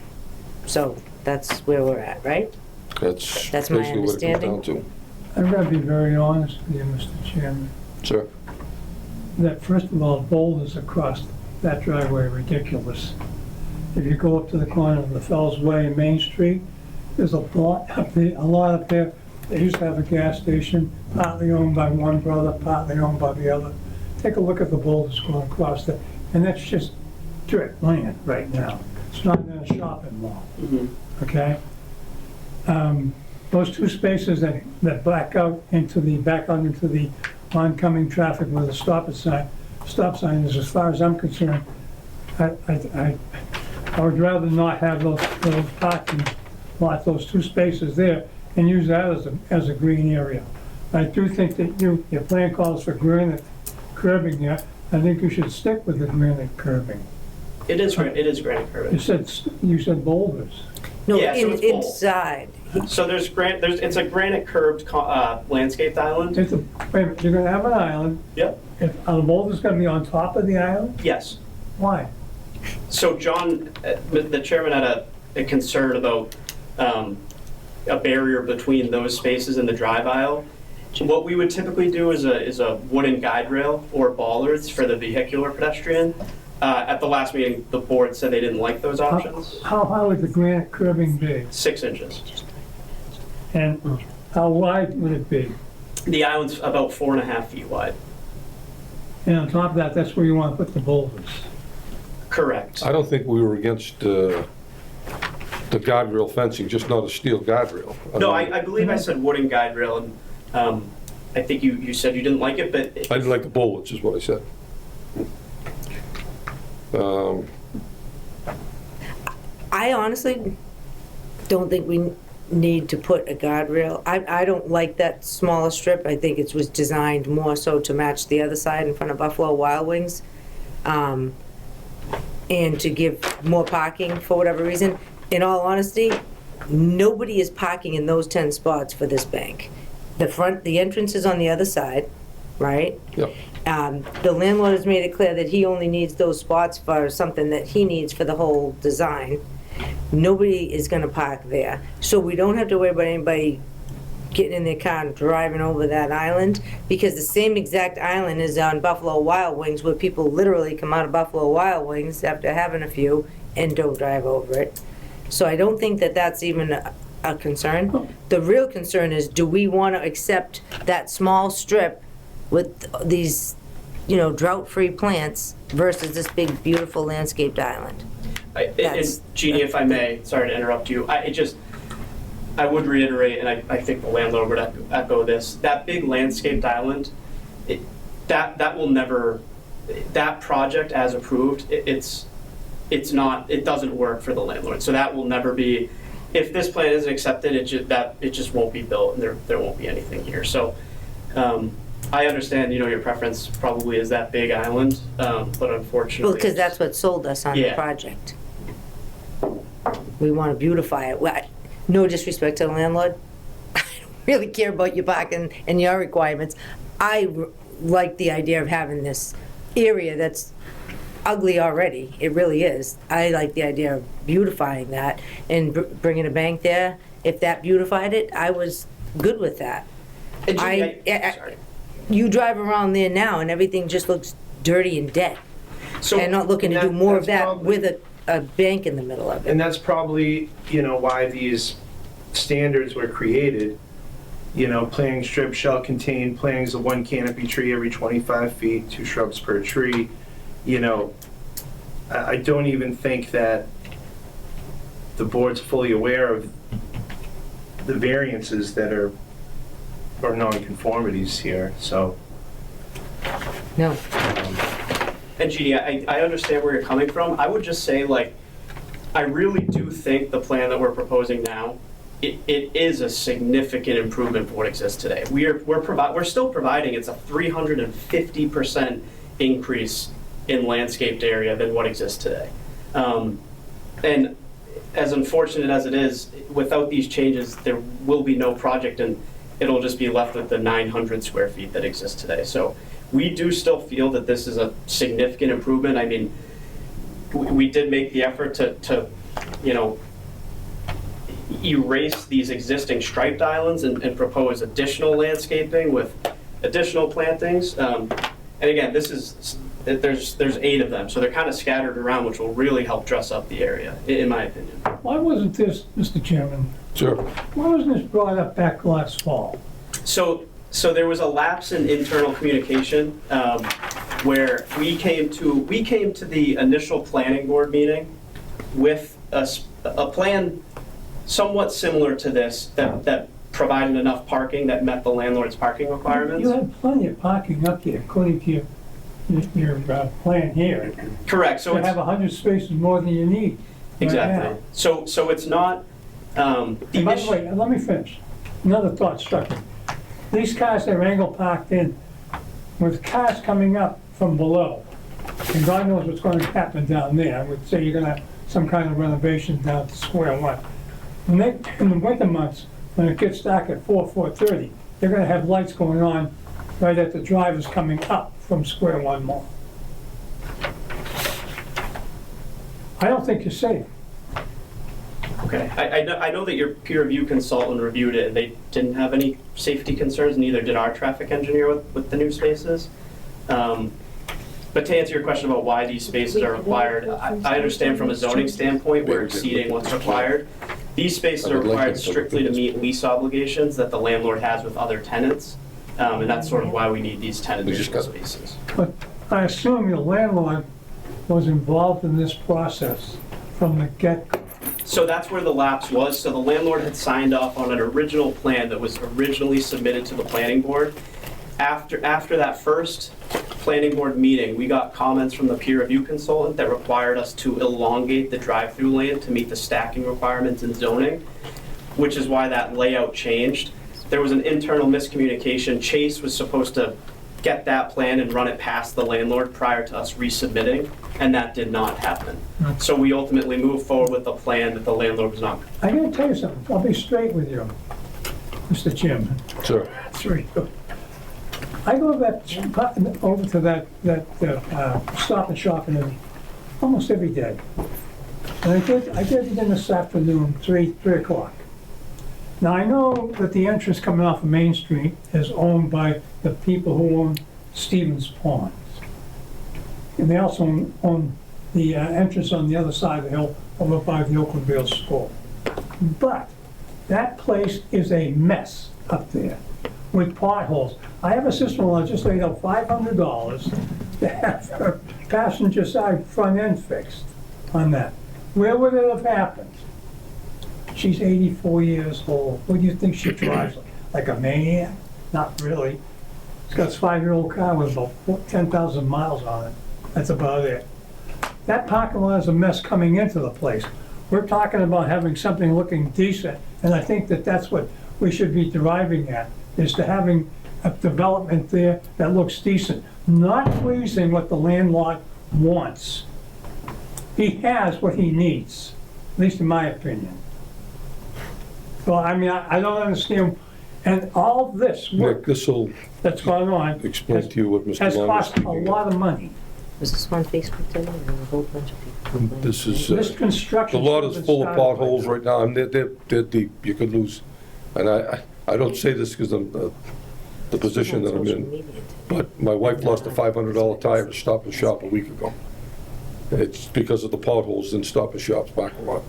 So that's where we're at, right? That's my basically what it comes down to. I've got to be very honest with you, Mr. Chairman, Sir? that first of all, boulders across that driveway are ridiculous. If you go up to the corner of the Fells Way and Main Street, there's a lot up there. They used to have a gas station, partly owned by one brother, partly owned by the other. Take a look at the boulders going across there, and that's just dirt land right now. It's not in a shopping mall, okay? Those 2 spaces that back out into the oncoming traffic where the stop sign is, as far as I'm concerned, I would rather not have those parking lots, those 2 spaces there, and use that as a green area. I do think that your plan calls for granite curbing here. I think you should stick with the granite curbing. It is granite curbing. You said boulders. No, Yeah, so it's both. inside. So it's a granite curved landscaped island. Wait a minute, you're gonna have an island. Yep. Are the boulders gonna be on top of the island? Yes. Why? So John, the chairman had a concern about a barrier between those spaces and the drive aisle. What we would typically do is a wooden guide rail or bollards for the vehicular pedestrian. At the last meeting, the board said they didn't like those options. How high would the granite curbing be? 6 inches. And how wide would it be? The island's about 4.5 feet wide. And on top of that, that's where you want to put the boulders. Correct. I don't think we were against the guardrail fencing, just not a steel guardrail. No, I believe I said wooden guide rail, and I think you said you didn't like it, but I didn't like the bullets, is what I said. I honestly don't think we need to put a guardrail. I don't like that smaller strip. I think it was designed more so to match the other side in front of Buffalo Wild Wings, and to give more parking for whatever reason. In all honesty, nobody is parking in those 10 spots for this bank. The entrance is on the other side, right? Yep. The landlord has made it clear that he only needs those spots for something that he needs for the whole design. Nobody is gonna park there. So we don't have to worry about anybody getting in their car and driving over that island, because the same exact island is on Buffalo Wild Wings, where people literally come out of Buffalo Wild Wings after having a few and don't drive over it. So I don't think that that's even a concern. The real concern is, do we wanna accept that small strip with these, drought-free plants versus this big, beautiful landscaped island? And Jeannie, if I may, sorry to interrupt you, I would reiterate, and I think the landlord would echo this, that big landscaped island, that will never, that project as approved, it doesn't work for the landlord. So that will never be, if this plan isn't accepted, it just won't be built, and there won't be anything here. So I understand, your preference probably is that big island, but unfortunately. Well, because that's what sold us on the project. We want to beautify it. Well, no disrespect to the landlord. I don't really care about your parking and your requirements. I like the idea of having this area that's ugly already. It really is. I like the idea of beautifying that and bringing a bank there. If that beautified it, I was good with that. And Jeannie, You drive around there now and everything just looks dirty and dead. So, And not looking to do more of that with a bank in the middle of it. And that's probably, why these standards were created. Planting strip shall contain plantings of one canopy tree every 25 feet, 2 shrubs per tree. I don't even think that the board's fully aware of the variances that are, or non-conformities here, so. No. And Jeannie, I understand where you're coming from. I would just say, I really do think the plan that we're proposing now, it is a significant improvement for what exists today. We're still providing, it's a 350% increase in landscaped area than what exists today. And as unfortunate as it is, without these changes, there will be no project, and it'll just be left with the 900 square feet that exists today. So we do still feel that this is a significant improvement. I mean, we did make the effort to erase these existing striped islands and propose additional landscaping with additional plantings. And again, there's 8 of them, so they're kind of scattered around, which will really help dress up the area, in my opinion. Why wasn't this, Mr. Chairman, Sure. why wasn't this brought up back last fall? So there was a lapse in internal communication where we came to the initial planning board meeting with a plan somewhat similar to this that provided enough parking that met the landlord's parking requirements. You had plenty of parking up there, according to your plan here. Correct. So You it's have 100 spaces more than you need. right exactly. now. So it's not the And by the issue. way, let me finish. Another thought struck me. These cars are angle parked in with cars coming up from below. And God knows what's going to happen down there. I would say you're going to have some kind of renovation down to square one. In the winter months, when it gets dark at 4:30, they're going to have lights going on right at the drivers coming up from square one mall. I don't think you're safe. Okay. I know that your peer review consultant reviewed it and they didn't have any safety concerns, neither did our traffic engineer with the new spaces. But to answer your question about why these spaces are required, I understand from a zoning standpoint, we're exceeding what's required. These spaces are required strictly to meet lease obligations that the landlord has with other tenants. And that's sort of why we need these 10 additional spaces. But I assume your landlord was involved in this process from the get-go. So that's where the lapse was. So the landlord had signed off on an original plan that was originally submitted to the planning board. After that first planning board meeting, we got comments from the peer review consultant that required us to elongate the drive-through lane to meet the stacking requirements in zoning. which is why that layout changed. There was an internal miscommunication. Chase was supposed to get that plan and run it past the landlord prior to us resubmitting, and that did not happen. So we ultimately moved forward with the plan that the landlord was not. I gotta tell you something, I'll be straight with you, Mr. Chairman. Sir, Three. I go over to that Stop and Shop and almost every day. And I did it again this afternoon, 3 o'clock. Now, I know that the entrance coming off of Main Street is owned by the people who own Stevens Ponds. And they also own the entrance on the other side of the hill over by the Oakland Vale School. But that place is a mess up there with potholes. I have a sister-in-law just laid out $500 to have her passenger side front end fixed on that. Where would it have happened? She's 84 years old. What do you think she drives? Like a maniac? Not really. She's got a 5-year-old car with about 10,000 miles on it. That's about it. That parking lot is a mess coming into the place. We're talking about having something looking decent, and I think that that's what we should be driving at, is to having a development there that looks decent, not pleasing what the landlord wants. He has what he needs, at least in my opinion. Well, I mean, I don't understand, and all this Nick, work this will that's gone on explain to you what Mr. has Long is cost a speaking lot of. of money. Was this on Facebook today? There were a whole bunch of people. This is, This the construction. lot is full of started by- potholes right now, and they're deep, you could lose. And I don't say this because I'm, the position that I'm in, but my wife lost a $500 tire at Stop and Shop a week ago. It's because of the potholes in Stop and Shop's parking lot.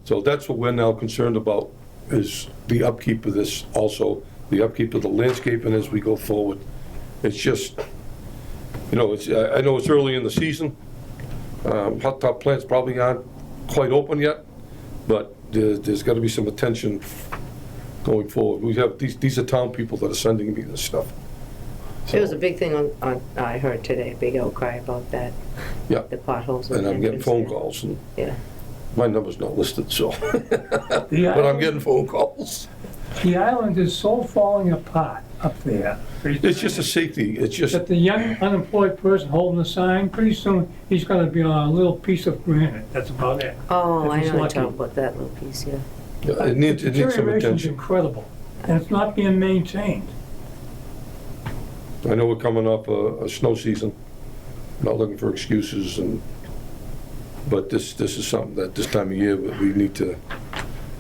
So that's what we're now concerned about, is the upkeep of this, also the upkeep of the landscaping as we go forward. It's just, you know, I know it's early in the season. Hot top plants probably aren't quite open yet, but there's got to be some attention going forward. We have, these are town people that are sending me this stuff. There was a big thing on, I heard today, a big outcry about that. Yeah. The potholes. And I'm getting phone calls, and Yeah. my number's not listed, so, but The I'm island- getting phone calls. The island is so falling apart up there. It's just a safety, it's just, That the young unemployed person holding the sign, pretty soon, he's gonna be on a little piece of granite, that's about it. Oh, If I he's know you're lucky. talking about that little piece, yeah. it needs some Deterioration's attention. incredible, and it's not being maintained. I know we're coming off a snow season, not looking for excuses, but this is something that this time of year we need to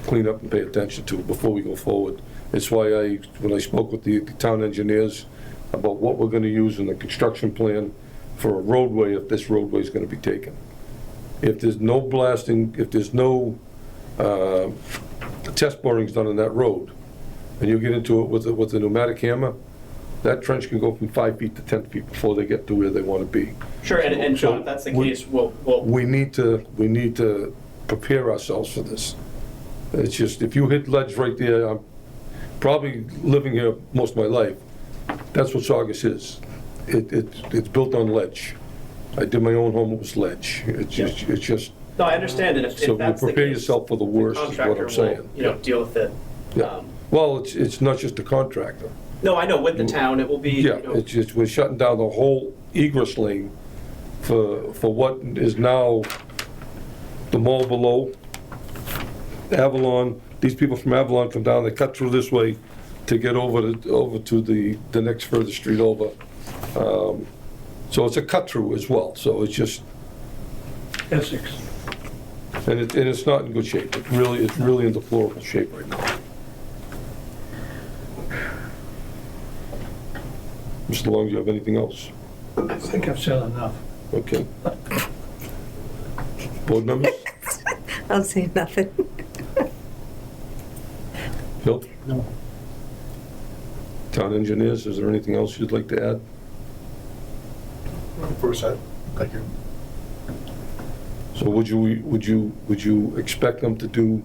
clean up and pay attention to before we go forward. It's why when I spoke with the town engineers about what we're gonna use in the construction plan for a roadway, if this roadway is gonna be taken. If there's no blasting, if there's no test borings done on that road, and you get into it with a pneumatic hammer, that trench can go from 5 feet to 10 feet before they get to where they want to be. Sure, and So John, if that's the we- case, we'll We need to prepare ourselves for this. It's just, if you hit ledge right there, I'm probably living here most of my life, that's what Saugus is. It's built on ledge. I did my own home, it was ledge. It's just, No, I understand, and if so you that's the case. prepare yourself for the worst, is what contractor I'm will, saying. you know, deal with it. Yeah. Well, it's not just the contractor. No, I know, with the town, it will be, you Yeah, know, it's just, we're shutting down the whole egress lane for what is now the mall below, Avalon. These people from Avalon come down, they cut through this way to get over to the next further street over. So it's a cut through as well, so it's just, Essex. and it's not in good shape. It's really in deplorable shape right now. Mr. Long, do you have anything else? I think I've said enough. Okay. Board members? I'll say nothing. Phil? No. Town engineers, is there anything else you'd like to add? First, thank you. So would you expect them to do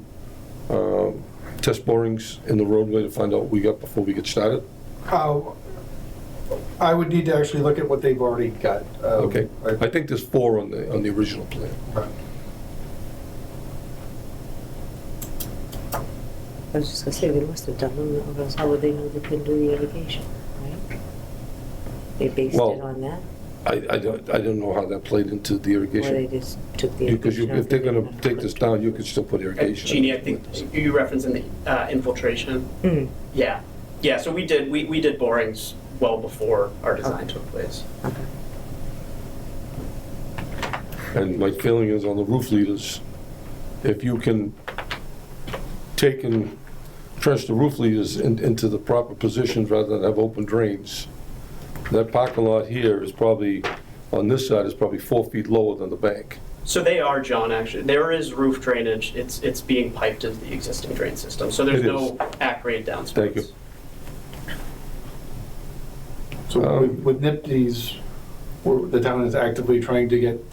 test borings in the roadway to find out what we got before we get started? I would need to actually look at what they've already got. Okay. I think there's 4 on the original plan. I was just gonna say, they must have done them, or else how would they know they couldn't do the irrigation, right? They based Well, it on that, I don't know how that played into the or they irrigation. just took the Because irrigation. if they're gonna take this down, you could still put irrigation. Jeannie, I think you referencing the infiltration. Hmm, Yeah, yeah, so we did borings well before our design took place. okay. And my feeling is on the roof leaders, if you can take and trench the roof leaders into the proper positions rather than have open drains, that parking lot here is probably, on this side, is probably 4 feet lower than the bank. So they are, John, actually. There is roof drainage. It's being piped into the existing drain system. So there's It is. no at-grade downspouts. Thank you. So with NIPD's, the town is actively trying to get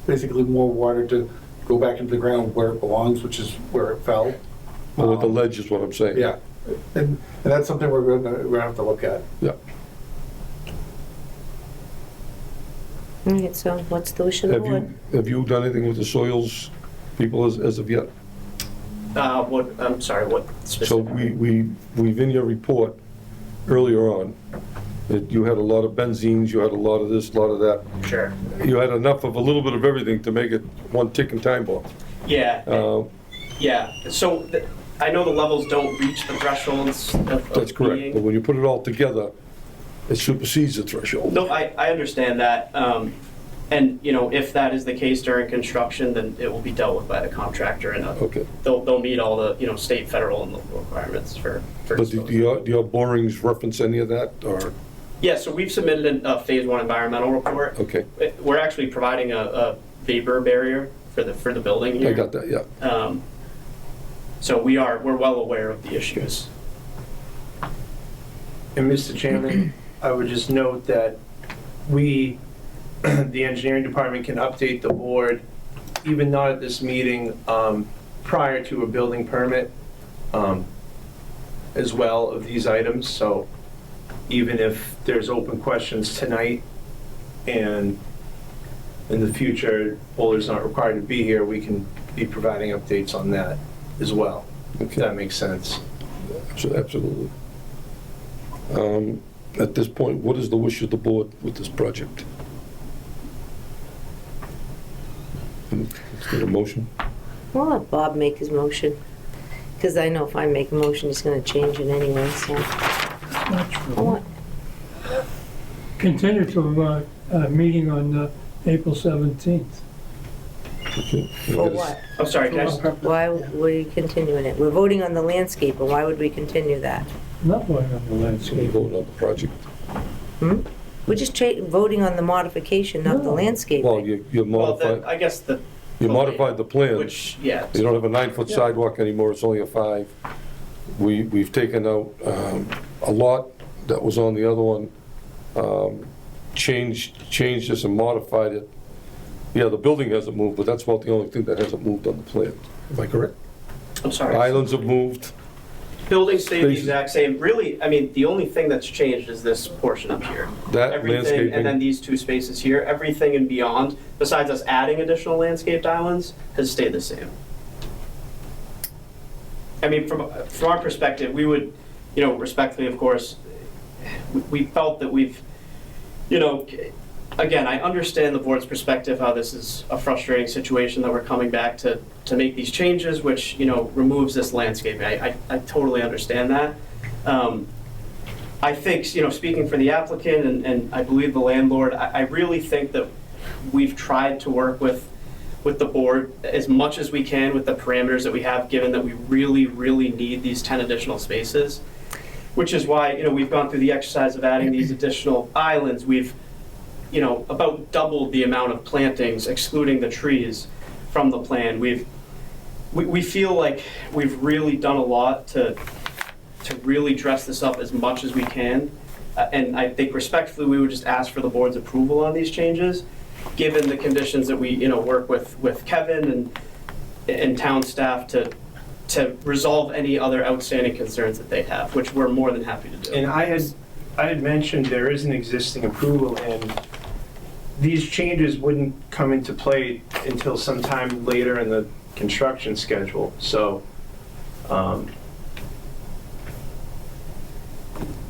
basically more water to go back into the ground where it belongs, which is where it fell. Well, with the ledge is what I'm saying. Yeah, and that's something we're gonna have to look at. Yeah. All right, so what's the wish of the board? Have you done anything with the soils people as of yet? I'm sorry, what So specifically? we've in your report earlier on, that you had a lot of benzines, you had a lot of this, a lot of that. Sure. You had enough of a little bit of everything to make it one ticking time bomb. Yeah, Uh, yeah. So I know the levels don't reach the thresholds of That's correct, being- but when you put it all together, it supersedes the threshold. No, I understand that. And, you know, if that is the case during construction, then it will be dealt with by the contractor and Okay. they'll meet all the, you know, state, federal, and local requirements for But do disposal. your borings reference any of that, or, Yeah, so we've submitted a phase 1 environmental report. okay, We're actually providing a vapor barrier for the building here. I got that, yeah. So we're well aware of the issues. And Mr. Chairman, I would just note that we, the engineering department, can update the board, even not at this meeting, prior to a building permit, as well of these items. So even if there's open questions tonight and in the future, Bowler's not required to be here, we can be providing updates on that as well, if that makes sense. Absolutely. At this point, what is the wish of the board with this project? Let's get a motion. We'll let Bob make his motion, because I know if I make a motion, he's gonna change it anyway, so. I want- Continue to a meeting on April 17th. Okay. For what? I'm sorry, can I just, Why would we continuing it? We're voting on the landscape, and why would we continue that? Not going on the So we landscape. vote on the project. Hmm? We're just voting on the modification, not the No. Well, landscaping. you well, modified, I guess you modified the plan. which, yeah. You don't have a 9-foot sidewalk anymore, it's only a 5. We've taken out a lot that was on the other one, changed this and modified it. Yeah, the building hasn't moved, but that's about the only thing that hasn't moved on the plan. Am I correct? I'm sorry. Islands have moved. Building stayed the Spaces. exact same. Really, I mean, the only thing that's changed is this portion up here. That Everything, and then landscaping, these 2 spaces here, everything and beyond, besides us adding additional landscaped islands, has stayed the same. I mean, from our perspective, we would, you know, respectfully, of course, we felt that we've, you know, again, I understand the board's perspective, how this is a frustrating situation that we're coming back to make these changes, which, you know, removes this landscape. I totally understand that. I think, you know, speaking for the applicant and I believe the landlord, I really think that we've tried to work with the board as much as we can with the parameters that we have, given that we really, really need these 10 additional spaces, which is why, you know, we've gone through the exercise of adding these additional islands. We've, you know, about doubled the amount of plantings, excluding the trees, from the plan. We feel like we've really done a lot to really dress this up as much as we can. And I think respectfully, we would just ask for the board's approval on these changes, given the conditions that we, you know, work with Kevin and town staff to resolve any other outstanding concerns that they have, which we're more than happy to do. And I had mentioned there is an existing approval, and these changes wouldn't come into play until sometime later in the construction schedule. So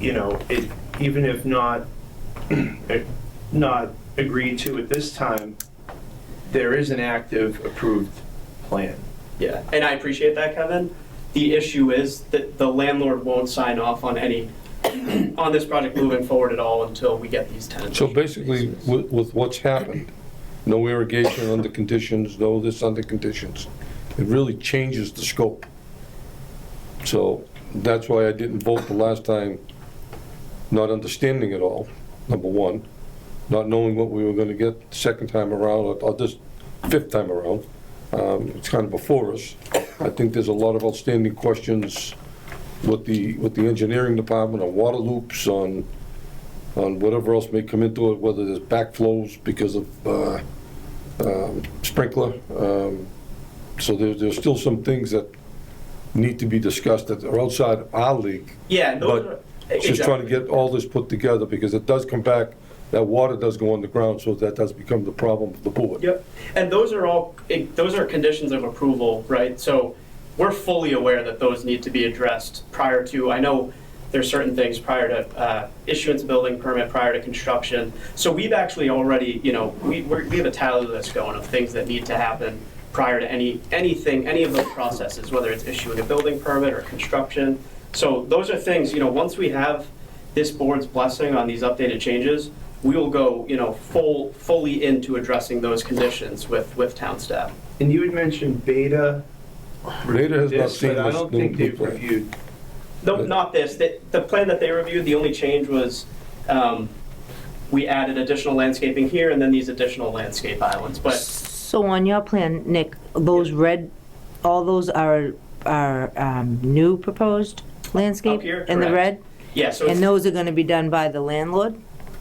you know, even if not, not agreed to at this time, there is an active approved plan. Yeah, and I appreciate that, Kevin. The issue is that the landlord won't sign off on on this project moving forward at all until we get these tenants. So basically, with what's happened, no irrigation under conditions, no this under conditions, it really changes the scope. So that's why I didn't vote the last time, not understanding it all, number one, not knowing what we were gonna get the second time around, or this fifth time around. It's kind of before us. I think there's a lot of outstanding questions with the engineering department on water loops, on whatever else may come into it, whether there's backflows because of sprinkler. So there's still some things that need to be discussed that are outside our league. Yeah, those But are, just trying to get all this put together, because it does come back, that water does go on the ground, so that does become the problem for the board. Yep, and those are conditions of approval, right? So we're fully aware that those need to be addressed prior to, I know there's certain things prior to issuance of building permit, prior to construction. So we've actually already, you know, we have a tally list going of things that need to happen prior to any of those processes, whether it's issuing a building permit or construction. So those are things, you know, once we have this board's blessing on these updated changes, we will go, you know, fully into addressing those conditions with town staff. And you had mentioned Beta. Beta has not this, seen but I this don't new think they've plan. reviewed. No, not this. The plan that they reviewed, the only change was we added additional landscaping here and then these additional landscape islands. But So on your plan, Nick, those red, all those are new proposed landscape? Up here, In the correct. red? yeah, so And it's, those are gonna be done by the landlord?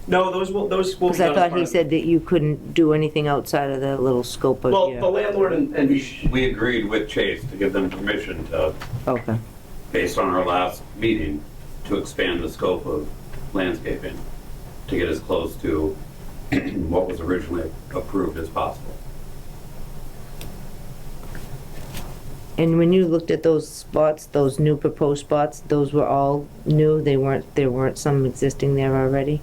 no, those will be Because done I as thought part he of- said that you couldn't do anything outside of the little scope of Well, the your... landlord and We agreed with Chase to give them permission to, Okay. based on our last meeting, to expand the scope of landscaping to get as close to what was originally approved as possible. And when you looked at those spots, those new proposed spots, those were all new? There weren't some existing there already?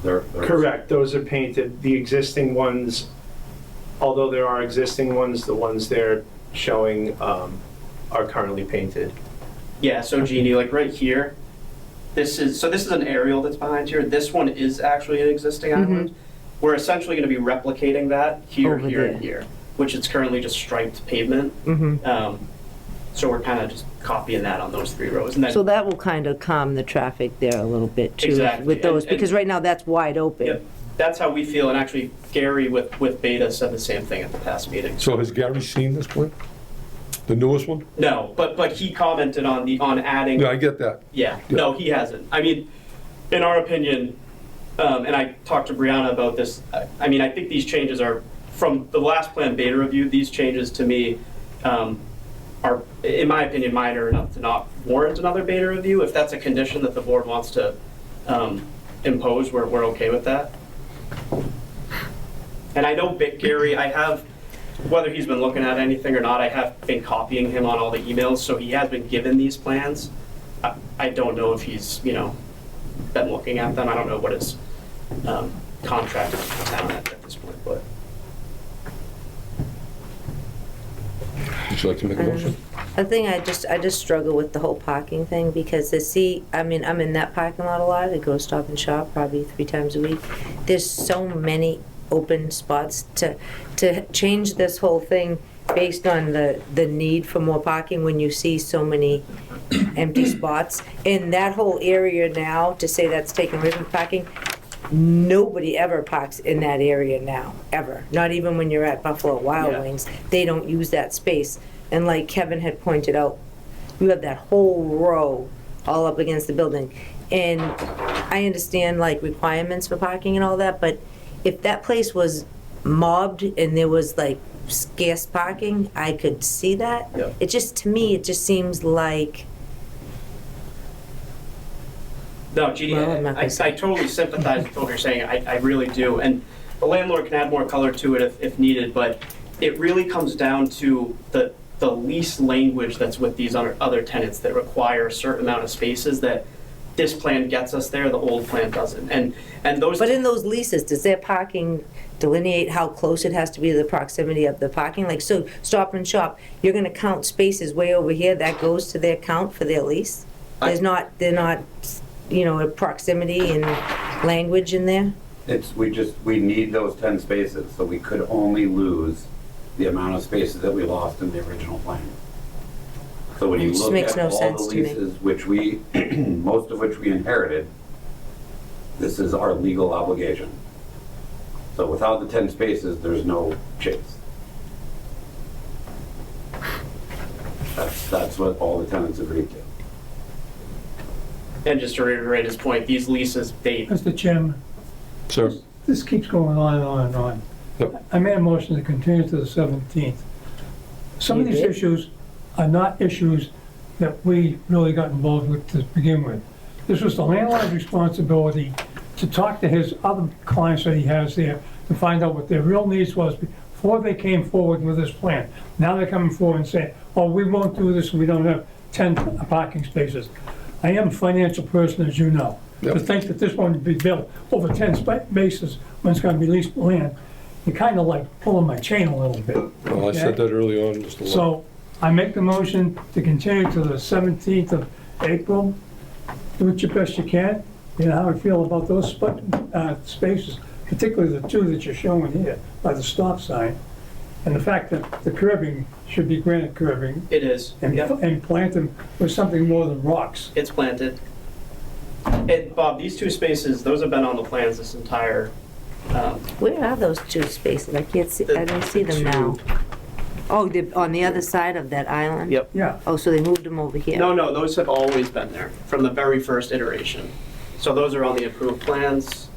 There's- Correct, those are painted. The existing ones, although there are existing ones, the ones they're showing are currently painted. yeah, so Jeannie, like right here, this is an aerial that's behind here. This one is actually an existing island. We're essentially going to be replicating that here, Over here, there. and here, which is currently just striped pavement. Mm-hmm. So we're kind of just copying that on those 3 rows. And then So that will kind of calm the traffic there a little bit too. Exactly. With those, And- because right now that's wide open. Yep, that's how we feel, and actually Gary with Beta said the same thing at the past meeting. So has Gary seen this plan? The newest one? No, but he commented on adding. Yeah, I get that. Yeah, no, he hasn't. I mean, in our opinion, and I talked to Brianna about this, I mean, I think these changes are, from the last plan Beta reviewed, these changes to me are, in my opinion, minor enough to not warrant another Beta review. If that's a condition that the board wants to impose, we're okay with that. And I know Gary, I have, whether he's been looking at anything or not, I have been copying him on all the emails, so he has been given these plans. I don't know if he's, you know, been looking at them. I don't know what his contract is with the town at this point, but. Would you like to make a motion? The thing I just struggle with the whole parking thing, because I'm in that parking lot a lot. I go Stop and Shop probably 3 times a week. There's so many open spots to change this whole thing based on the need for more parking when you see so many empty spots. In that whole area now, to say that's taken away from parking, nobody ever parks in that area now, ever. Not even when you're at Buffalo Wild Yeah. Wings. They don't use that space. And like Kevin had pointed out, you have that whole row all up against the building. And I understand like requirements for parking and all that, but if that place was mobbed and there was like scarce parking, I could see that. Yeah. To me, it just seems like, No, Jeannie, Well, I'm not I gonna say. totally sympathize with what you're saying. I really do. And the landlord can add more color to it if needed, but it really comes down to the lease language that's with these other tenants that require a certain amount of spaces that this plan gets us there, the old plan doesn't. And those. But in those leases, does their parking delineate how close it has to be to the proximity of the parking? Like, so Stop and Shop, you're gonna count spaces way over here, that goes to their count for their lease? They're not, a proximity and language in there? We need those 10 spaces, so we could only lose the amount of spaces that we lost in the original plan. So when you Which look makes at no all the sense to me. leases, which we, most of which we inherited, this is our legal obligation. So without the 10 spaces, there's no chase. That's what all the tenants agreed to. And just to reiterate his point, these leases date. Mr. Chairman, Sir? this keeps going on and on and on. Yep. I made a motion to continue to the 17th. Some of You these did? issues are not issues that we really got involved with to begin with. This was the landlord's responsibility to talk to his other clients that he has there to find out what their real needs was before they came forward with this plan. Now they're coming forward and saying, oh, we won't do this, we don't have 10 parking spaces. I am a financial person, as you know. Yep. To think that this one would be built over 10 spaces when it's gonna be leased land, you're kind of like pulling my chain a little bit. Well, I said that early on, Mr. Long. So I make the motion to continue to the 17th of April. Do it your best you can. You know how I feel about those spaces, particularly the two that you're showing here by the stop sign. And the fact that the curbing should be granite curbing It is. and Yep. and plant them with something more than rocks. It's planted. And Bob, these two spaces, those have been on the plans this entire, Where are those two spaces? I can't see, I don't see them now. Oh, they're on the other side of that island? Yep. Yeah, Oh, so they moved them over here? No, those have always been there from the very first iteration. So those are on the approved plans.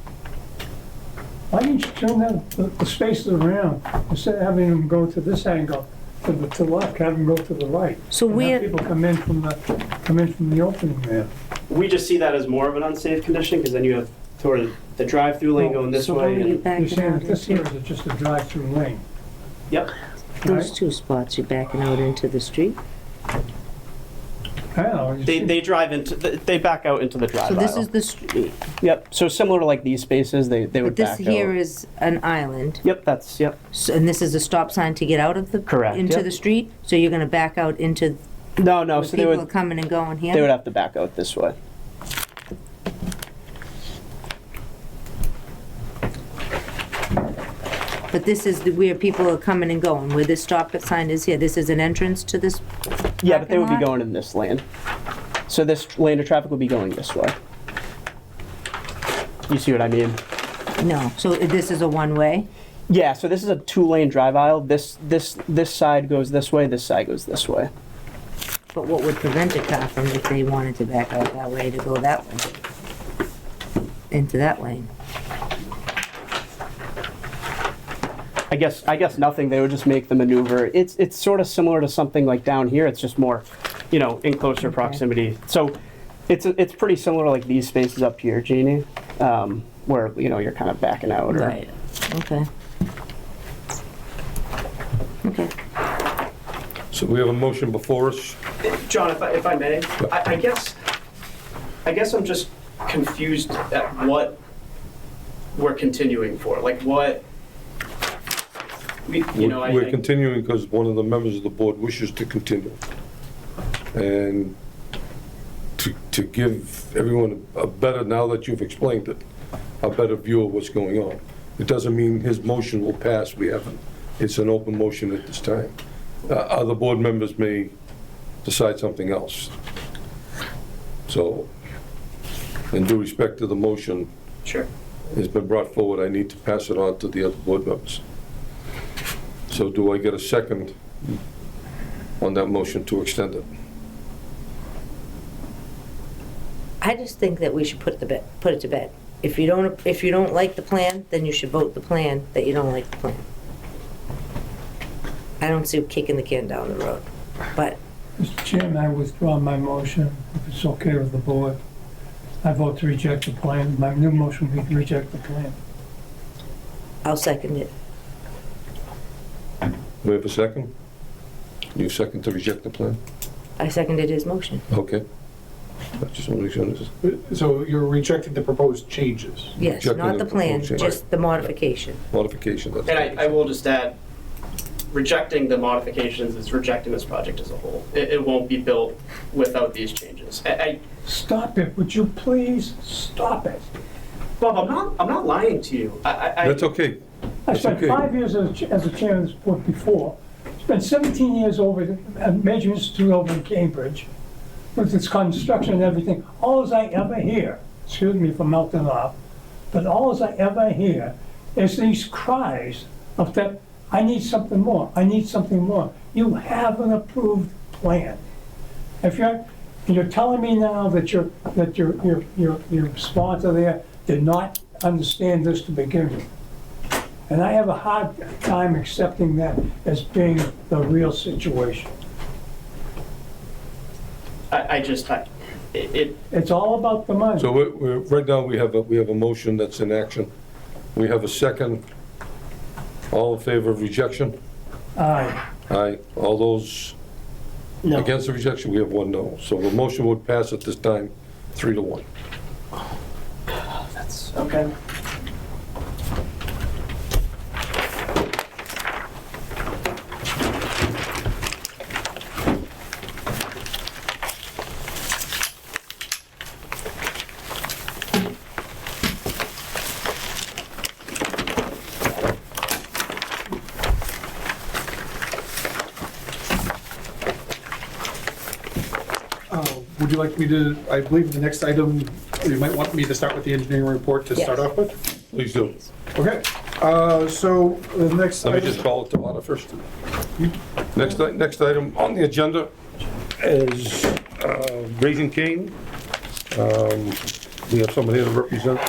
why didn't you turn the spaces around instead of having them go to this angle, to the left, have them go to the right? So And have where, people come in from the opening there. We just see that as more of an unsafe condition because then you have sort of the drive-through lane going this So way. where are you And, backing You're saying out that this here into? is just a drive-through lane. yep. Those right? two spots, you're backing out into the street? I don't know. you see- They drive into, they back out into the drive So this aisle. is the street, Yep, so similar to like these spaces, they but would this back here out. is an island. Yep, yep. And this is a stop sign to get out of the? Correct, Into yep. the street? So you're gonna back out into, No, where so they people are would, coming and going here? they would have to back out this way. But this is where people are coming and going, where this stop sign is here. This is an entrance to this Yeah, but they would be parking lot? going in this lane. So this lane of traffic would be going this way. You see what I mean? No, so this is a one-way? Yeah, so this is a two-lane drive aisle. This side goes this way, this side goes this way. But what would prevent a car from, if they wanted to back out that way, to go that way? Into that lane? I guess nothing. They would just make the maneuver. It's sort of similar to something like down here. It's just more, in closer proximity. So it's pretty similar to like these spaces up here, Jeannie, where you're kind of backing out. Or, Right, okay. Okay. So we have a motion before us. John, if I may, I guess I'm just confused at what we're continuing for. Like what, We're continuing because one of the members of the board wishes to continue. And to give everyone a better, now that you've explained it, a better view of what's going on. It doesn't mean his motion will pass, we haven't. It's an open motion at this time. Other board members may decide something else. So, in due respect to the motion, Sure. has been brought forward, I need to pass it on to the other board members. So do I get a second on that motion to extend it? I just think that we should put it to bed. If you don't like the plan, then you should vote the plan that you don't like the plan. I don't see kicking the can down the road, but Mr. Chairman, I withdraw my motion, if it's okay with the board. I vote to reject the plan. My new motion would be to reject the plan. I'll second it. We have a second? You second to reject the plan? I seconded his motion. Okay. I just want to make sure this is So you're rejecting the proposed changes? Yes, Rejecting not the the plan, proposed change. just the modification. modification. That's And I will just add, rejecting the modifications is rejecting this project as a whole. It won't be built without these changes. Stop it, would you please stop it? Bob, I'm not lying to you. That's okay. I That's spent okay. 5 years as a chairman of this board before. Spent 17 years over at a major institute over in Cambridge with its construction and everything. All I ever hear, excuse me for melting off, but all I ever hear is these cries of that, I need something more, I need something more. You have an approved plan. If you're telling me now that your sponsor there did not understand this to begin with. And I have a hard time accepting that as being the real situation. It's all about the money. So right now, we have a motion that's in action. We have a second. All in favor of rejection? Aye. Aye. All those No. against the rejection, we have one no. So the motion would pass at this time, 3-1. That's okay. Would you like me to, I believe the next item, you might want me to start with the engineering report to start Yes. off with? Please do. Okay, so the next Let me item, just call it to order first. Next item on the agenda is Raising Cane. We have someone here to represent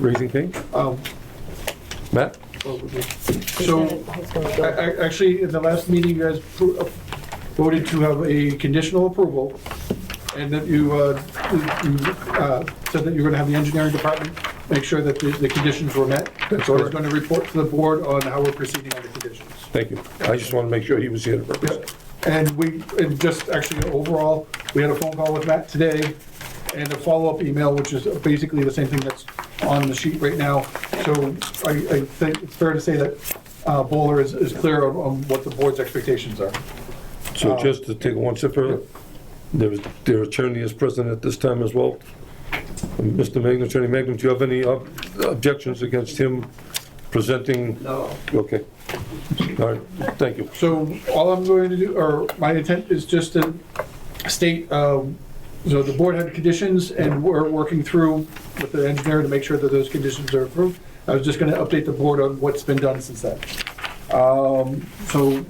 Raising Cane. Matt? so He's gonna go. actually, in the last meeting, you guys voted to have a conditional approval, and that you said that you were gonna have the engineering department make sure that the conditions were met. That's So I was correct. gonna report to the board on how we're proceeding on the conditions. Thank you. I just want to make sure he was here to represent. And just actually overall, we had a phone call with Matt today and a follow-up email, which is basically the same thing that's on the sheet right now. So I think it's fair to say that Bowler is clear on what the board's expectations are. So just to take one step further, their attorney is present at this time as well. Mr. Magnum, Attorney Magnum, do you have any objections against him presenting? No. Okay. All right, thank you. So all I'm going to do, or my intent is just to state, so the board had conditions and we're working through with the engineer to make sure that those conditions are approved. I was just gonna update the board on what's been done since then. So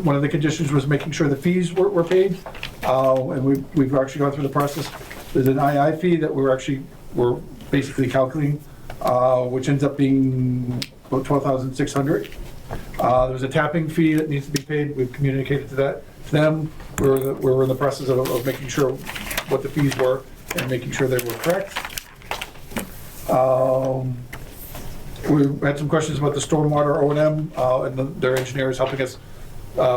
one of the conditions was making sure the fees were paid, and we've actually gone through the process. There's an II fee that we're basically calculating, which ends up being about $12,600. There's a tapping fee that needs to be paid. We've communicated to them. We're in the process of making sure what the fees were and making sure they were correct. We had some questions about the stormwater O&M, and their engineer is helping us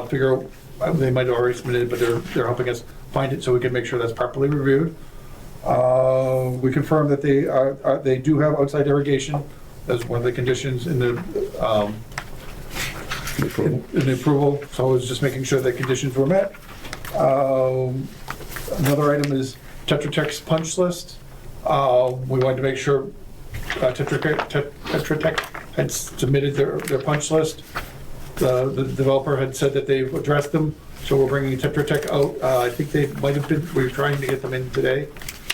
figure out, they might have already submitted, but they're helping us find it so we can make sure that's properly reviewed. We confirmed that they do have outside irrigation. That's one of the conditions in the approval, so I was just making sure that conditions were met. Another item is Tetra Tech's punch list. We wanted to make sure Tetra Tech had submitted their punch list. The developer had said that they've addressed them, so we're bringing Tetra Tech out. I think they might have been, we were trying to get them in today.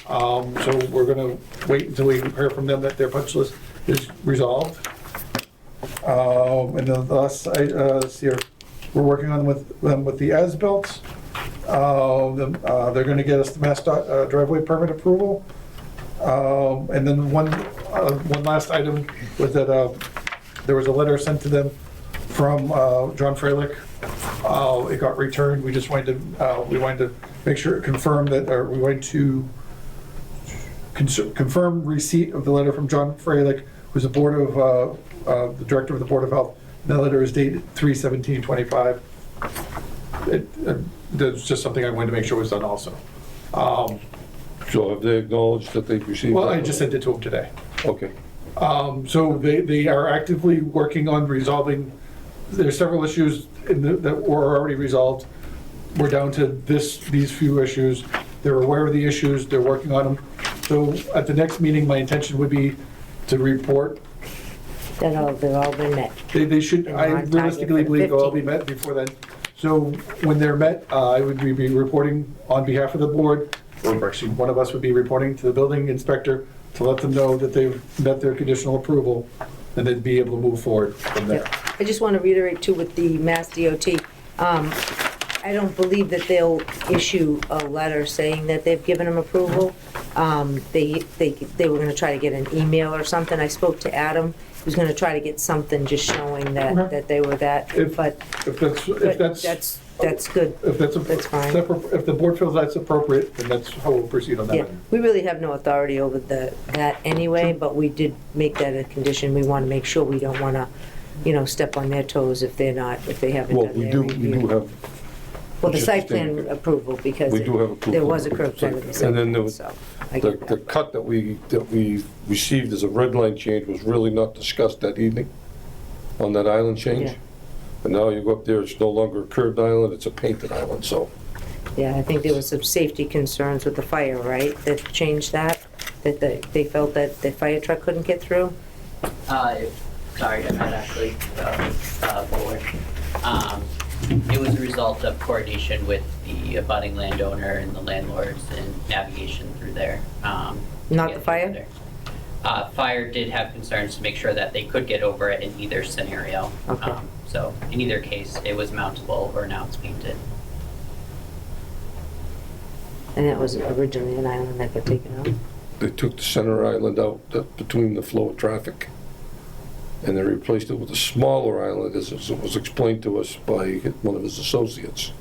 So we're gonna wait until we hear from them that their punch list is resolved. And then the last, here, we're working on with them with the as-built. They're gonna get us the MassDOT driveway permit approval. And then one last item was that there was a letter sent to them from John Freilich. It got returned. We just wanted to make sure, confirm that, or we wanted to confirm receipt of the letter from John Freilich, who's the the director of the Board of Health. And the letter is dated 3/17/25. That's just something I wanted to make sure was done also. So have they acknowledged that they've received? Well, that? I just sent it to them today. Okay, So they are actively working on resolving, there's several issues that were already resolved. We're down to these few issues. They're aware of the issues, they're working on them. So at the next meeting, my intention would be to report. They've all been met. They should, And I on target realistically for the believe they'll all be 15th. met before then. So when they're met, I would be reporting on behalf of the board, or actually, one of us would be reporting to the building inspector to let them know that they've met their conditional approval, and they'd be able to move forward from there. I just want to reiterate too with the Mass DOT, I don't believe that they'll issue a letter saying that they've given them approval. They were gonna try to get an email or something. I spoke to Adam, he was gonna try to get something just showing Okay. that they were that, If- but If that's good. that's fine. if the board feels that's appropriate, then that's how we'll proceed on Yeah, that. we really have no authority over that anyway, but we did make that a condition. We want to make sure we don't want to, step on their toes if they haven't well, done we their do review. have, Well, the just site to plan state- approval, because we do have approval. there was a curb cut of the site And then there plan, was, so. I the get the that. cut that we received as a red line change was really not discussed that evening on that island change. Yeah. And now you go up there, it's no longer a curved island, it's a painted island, so. Yeah, I think there was some safety concerns with the fire, right, that changed that? That they felt that the fire truck couldn't get through? Sorry, I'm not actually forward. It was a result of coordination with the abutting landowner and the landlords and navigation through there. Not to the get fire? through there. Fire did have concerns to make sure that they could get over it in either scenario. Okay. So in either case, it was mountable or now it's painted. And that was originally an island that got taken out? They took the center island out between the flow of traffic, and they replaced it with a smaller island, as it was explained to us by one of his associates.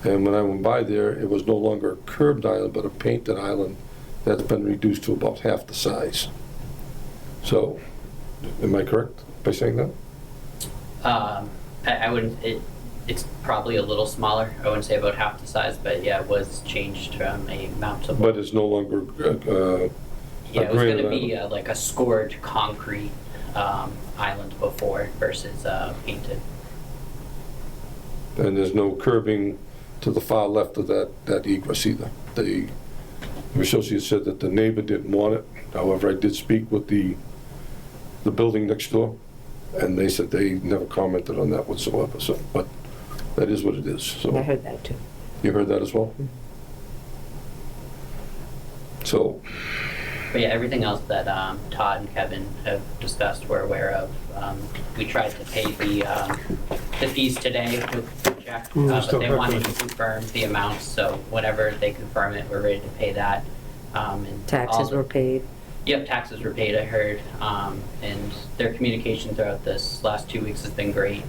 And when I went by there, it was no longer a curved island, but a painted island that's been reduced to about half the size. So, am I correct by saying that? I wouldn't, it's probably a little smaller. I wouldn't say about half the size, but yeah, it was changed from a mountable. But it's no longer Yeah, it was granite gonna be island. like a scored concrete island before versus painted. And there's no curbing to the far left of that egress either. The associate said that the neighbor didn't want it. However, I did speak with the building next door, and they said they never commented on that whatsoever, so, but that is what it is, I so. heard that too. You heard that as well? So, But yeah, everything else that Todd and Kevin have discussed, we're aware of. We tried to pay the fees today with Jack, but they wanted to confirm the amounts, so whenever they confirm it, we're ready to pay that. And all Taxes the- were paid. Yep, taxes were paid, I heard, and their communication throughout this last 2 weeks has been great,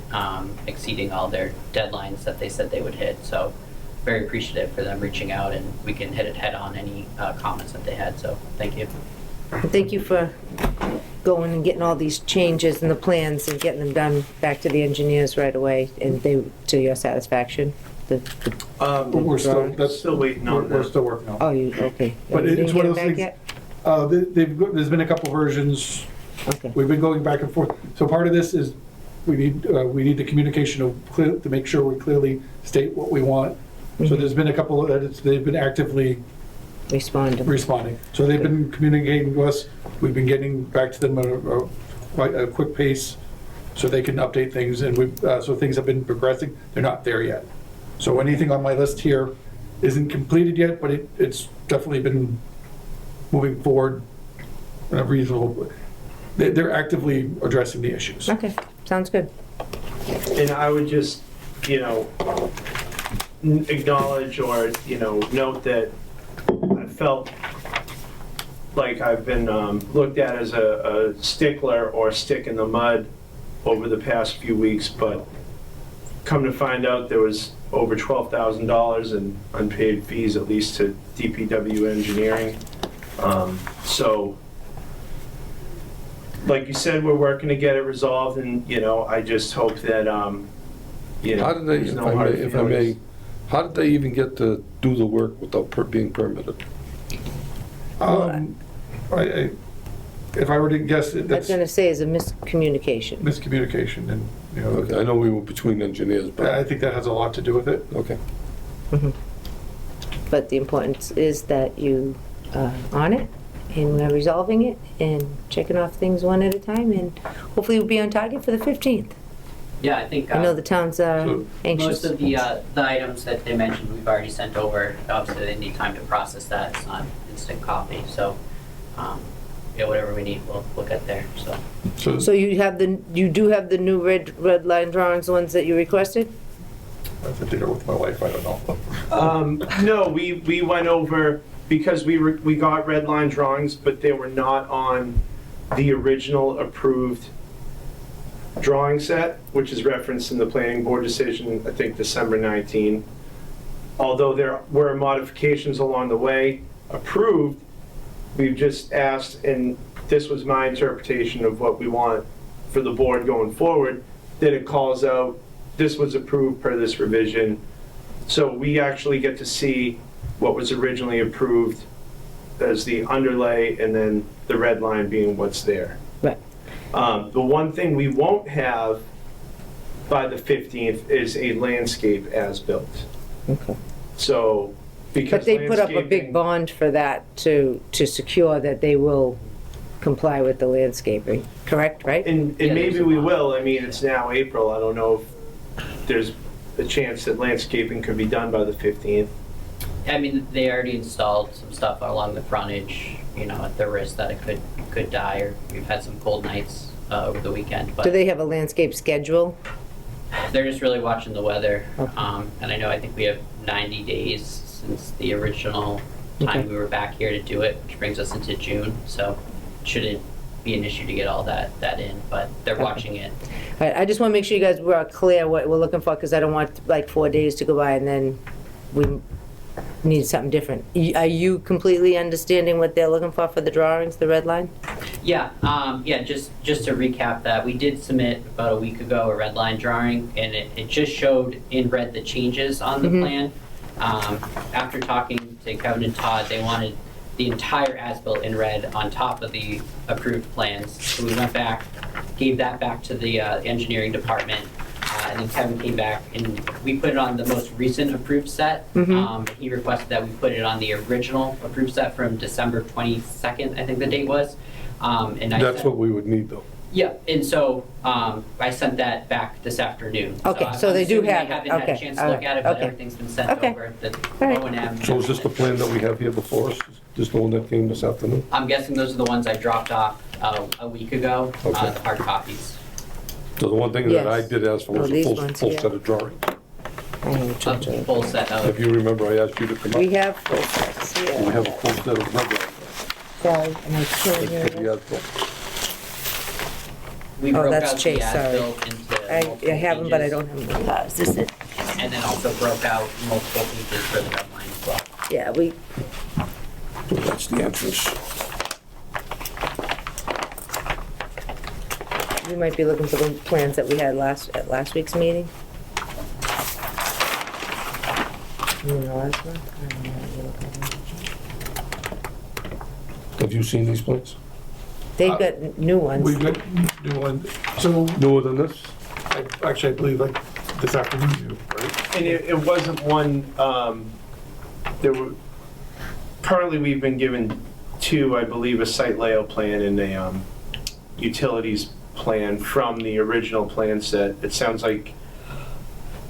exceeding all their deadlines that they said they would hit, so very appreciative for them reaching out, and we can hit it head on any comments that they had, so thank you. And thank you for going and getting all these changes in the plans and getting them done back to the engineers right away, and to your satisfaction. But we're still, Still waiting on we're that. still working on it. Oh, okay. But You it's didn't one get of it those back things, yet? there's been a couple versions. Okay. We've been going back and forth. So part of this is, we need the communication to make sure we clearly state what we want. So there's been a couple of edits, they've been actively Respond. responding. So they've been communicating with us, we've been getting back to them at quite a quick pace, so they can update things, and so things have been progressing, they're not there yet. So anything on my list here isn't completed yet, but it's definitely been moving forward in a reasonable, they're actively addressing the issues. Okay, sounds good. And I would just, acknowledge or, note that I felt like I've been looked at as a stickler or stick in the mud over the past few weeks, but come to find out there was over $12,000 in unpaid fees, at least to DPW engineering. So, like you said, we're working to get it resolved, and, I just hope that, how did they, there's no hard if I may, feelings. How did they even get to do the work without being permitted? I, if I were to guess, I was that's gonna say is a miscommunication. miscommunication, and, you know, Okay, I know we were between engineers, I but, think that has a lot to do with it. okay. But the importance is that you are on it, and we're resolving it, and checking off things one at a time, and hopefully we'll be on target for the 15th. Yeah, I think I know the town's So- anxious. most of the items that they mentioned, we've already sent over. Obviously, they need time to process that. It's not instant copy, so, yeah, whatever we need, we'll get there, so. So you do have the new red line drawings, the ones that you requested? I have to dinner with my wife, I don't know. No, we went over, because we got red line drawings, but they were not on the original approved drawing set, which is referenced in the planning board decision, I think December 19. Although there were modifications along the way approved, we've just asked, and this was my interpretation of what we want for the board going forward, that it calls out, this was approved per this revision. So we actually get to see what was originally approved as the underlay, and then the red line being what's there. Right. The one thing we won't have by the 15th is a landscape as-built. Okay. So, because But they put up a big landscaping- bond for that to secure that they will comply with the landscaping, correct, right? And Yeah, maybe there's a we bond. will, I mean, it's now April, I don't know if there's a chance that landscaping could be done by the 15th. I mean, they already installed some stuff along the frontage, you know, at the risk that it could die, or we've had some cold nights over the weekend, but Do they have a landscape schedule? they're just really watching the weather. Okay. And I think we have 90 days since the original time Okay. we were back here to do it, which brings us into June, so it shouldn't be an issue to get all that in, but they're Okay. watching it. All right, I just want to make sure you guys were clear what we're looking for, because I don't want like 4 days to go by and then we need something different. Are you completely understanding what they're looking for the drawings, the red line? Yeah, just to recap that, we did submit about a week ago a red line drawing, and it just showed in red the changes on the Mhm. plan. After talking to Kevin and Todd, they wanted the entire as-built in red on top of the approved plans. So we went back, gave that back to the engineering department, and then Kevin came back and we put it on the most recent approved set. He requested that we put it on the original approved set from December 22nd, I think the date was. And I That's said- what we would need, though. Yeah, and so I sent that back this afternoon. Okay, I'm so they do assuming have it. haven't had Okay, a chance to all look right, at it, but okay. everything's been sent Okay. over. The All right. O&M. So is this the plan that we have here before us? Just the one that came this afternoon? I'm guessing those are the ones I dropped off a week ago, Okay. the hard copies. So the one thing that I Yes. did ask for Oh, was a these full ones full here. set of drawings. A full set of. If you remember, I asked you to come up. We have full sets We here. have a full set of red lines. Sorry, and I can't hear for the you. as-built. We Oh, broke that's out the Chase, sorry. as-built into multiple I have them, but I pages, don't have them. Is this it? and then also broke out multiple pages for the red line as well. Yeah, we, So that's the entrance. we might be looking for the plans that we had at last week's meeting. You know, last month? I don't know what you're looking at. Have you seen these plans? They've got new ones. We've got new one, so, Newer than this? actually, I believe like this afternoon, right? And it wasn't one, there were, currently we've been given two, I believe, a site layout plan and a utilities plan from the original plan set. It sounds like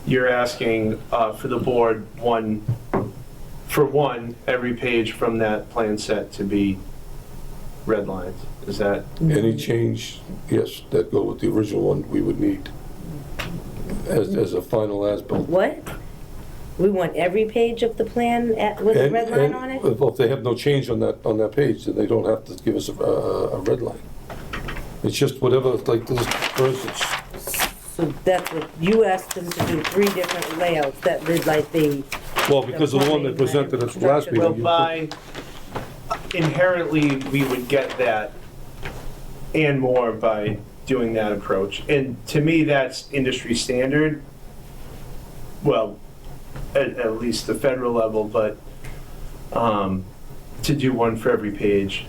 you're asking for the board every page from that plan set to be red lines. Is that? Any change, yes, that go with the original one, we would need as a final as-built. What? We want every page of the plan with a red line on it? Well, if they have no change on that page, then they don't have to give us a red line. It's just whatever, like this, for instance, So that's what, you asked them to do 3 different layouts that did like the, well, because of the one they presented at the last Well, meeting. by inherently, we would get that and more by doing that approach. And to me, that's industry standard. Well, at least the federal level, but to do one for every page.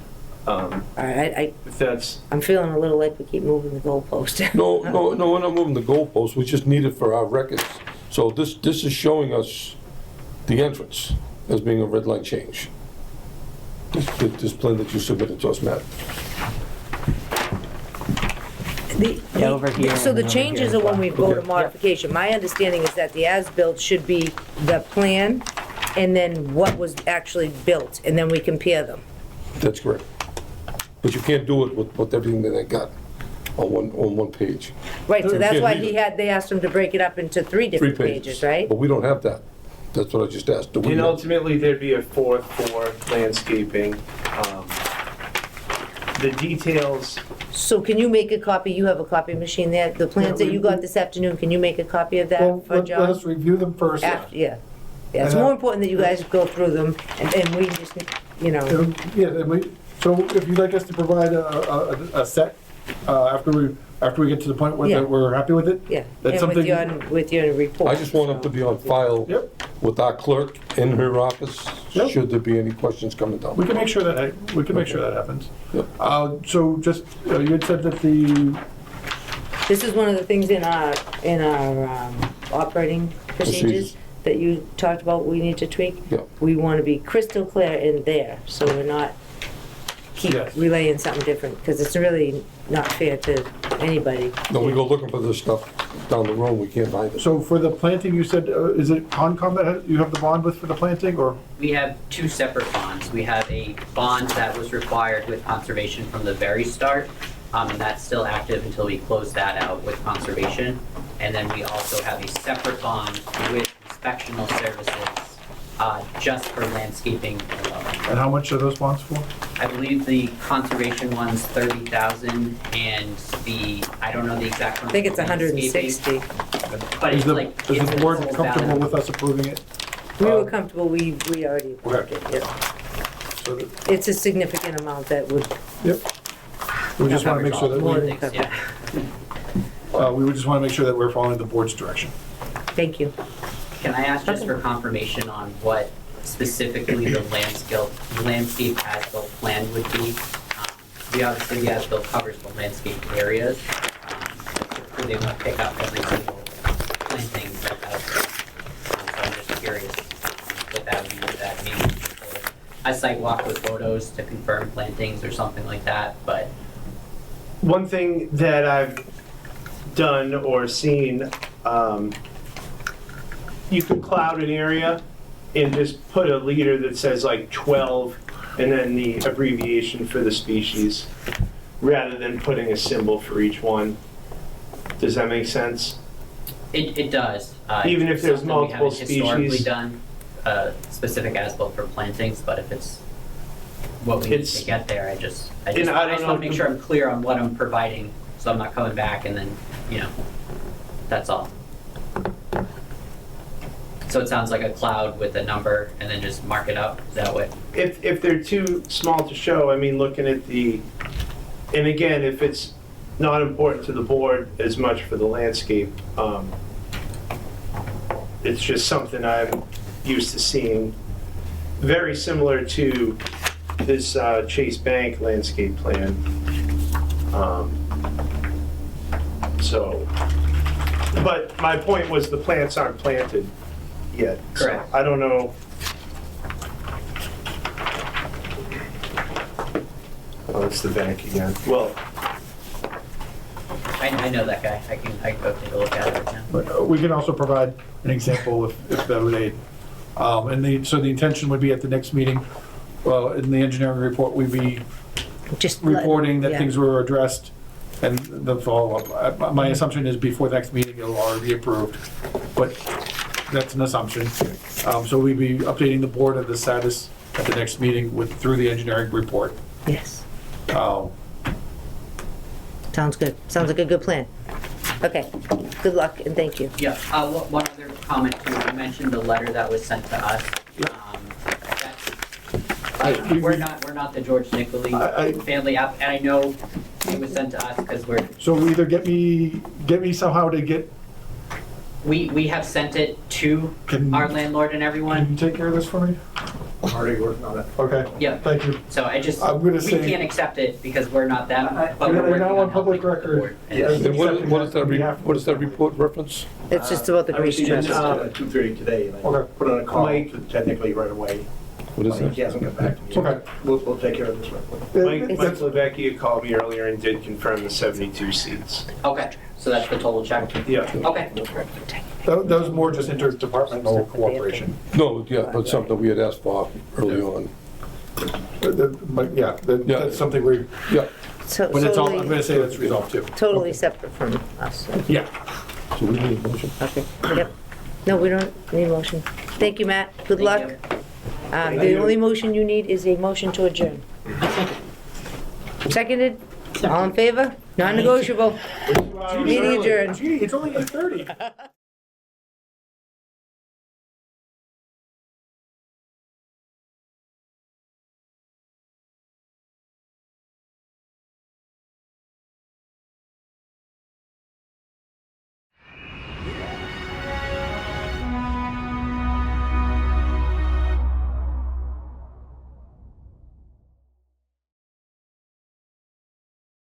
All right, If that's, I'm feeling a little like we keep moving the goalpost. No, we're not moving the goalposts, we just need it for our records. So this is showing us the entrance as being a red line change. This plan that you submitted to us, Matt. over here So the and over changes here are when we vote a Okay. modification. My understanding is that the as-built should be the plan and then what was actually built, and then we compare them. That's correct. But you can't do it with everything that I got on one page. Right, so that's can't why read it. they asked him to break it up into three 3 different pages. pages, right? But we don't have that. That's what I just asked. Do we and have- ultimately, there'd be a fourth for landscaping. The details, So can you make a copy, you have a copy machine there, the plans that you got this afternoon, can you make a copy of that Well, for let John? us review them first. After, yeah. Yeah, it's And, more important that you guys go through them, and we just, you know, Yeah, so if you'd like us to provide a set, after we get to the point Yeah. where we're happy with it? yeah, That's and something. with your report. I just want them to be on file Yep, with our clerk in her office, Yep. should there be any questions coming down. we can make sure that, happens. Yep. So just, you had said that the, This is one of the things in our operating procedures Procedures. that you talked about we need to tweak. Yeah. We want to be crystal clear in there, so we're not keep Yes. relaying something different, because it's really not fair to anybody. No, we go looking for this stuff down the road, we can't find it. so for the planting, you said, is it Concom that you have the bond with for the planting, or? We have two separate bonds. We have a bond that was required with conservation from the very start, and that's still active until we close that out with conservation. And then we also have a separate bond with inspectional services, just for landscaping alone. And how much are those bonds for? I believe the conservation one's 30,000, and I don't know the exact one. I think it's for landscaping, 160. But Is it's like. is it's the a board full comfortable value. with us approving it? We were comfortable, we already approved Okay. it, yeah. So that- It's a significant amount that would, Yep. We just want to make sure that More we, than Things, yeah. we would just want to make sure that we're following the board's direction. thank you. Can I ask just for confirmation on what specifically the landscape as-built plan would be? The obviously, the as-built covers the landscape areas. So they won't pick up every single planting that's out there. So I'm just curious what that would mean. Would that mean for a site walk with photos to confirm plantings or something like that? But one thing that I've done or seen, you can cloud an area and just put a leader that says like 12 and then the abbreviation for the species, rather than putting a symbol for each one. Does that make sense? it does. Even if there's Something multiple we haven't historically species? done specific as-built for plantings, but if it's what we need It's- to get there, I just And I don't want know to make sure I'm clear on what I'm providing, so I'm not coming back and then, that's all. So it sounds like a cloud with a number and then just mark it up, is that what? If they're too small to show, I mean, looking at and again, if it's not important to the board as much for the landscape, it's just something I'm used to seeing. Very similar to this Chase Bank landscape plan. But my point was the plants aren't planted yet. So Correct. I don't know. Oh, it's the bank again. Well, I know that guy, I can go take a look at it right now. But we can also provide an example if that would aid. So the intention would be at the next meeting, in the engineering report, we'd be Just reporting that yeah. things were addressed and the follow-up. My assumption is before the next meeting, it'll already be approved, but that's an assumption. So we'd be updating the board of the status at the next meeting through the engineering report. Yes, Um, sounds good. Sounds like a good plan. Okay, good luck and thank you. Yeah, one other comment too, you mentioned the letter that was sent to us. Yep. We're not the George Nicoli family app, and I know it was sent to us because we're, So either get me somehow to get We have sent it to Can- our landlord and Can everyone. you take care of this for me? I'm already working on it. Okay. Yeah. Thank you. So I just, I'm gonna we say- can't accept it because we're not them, but You're we're working now on on public helping the record. board. Yes. And what is that, what does that report reference? It's just about the I grease received it trap. at 2:30 today, and I Okay. put on a call Mike- technically right away. What is He that? hasn't come back to me. Okay. We'll take care of this right away. Mike Lavecchia called me earlier and did confirm the 72 seats. Okay, so that's the total check? Yeah. Okay. That was more just interdepartmental cooperation. No, yeah, but something we had asked for early on. But yeah, Yeah. that's something we, Yeah, So- but it's all, I'm Totally, gonna say that's resolved too. totally separate from us. Yeah. so we need a motion. Okay, yep. No, we don't need a motion. Thank you, Matt. Good Thank luck. you. The only motion you need is a motion to adjourn. Seconded? All in favor? Non-negotiable. Meeting adjourned. Gee, it's only 8:30.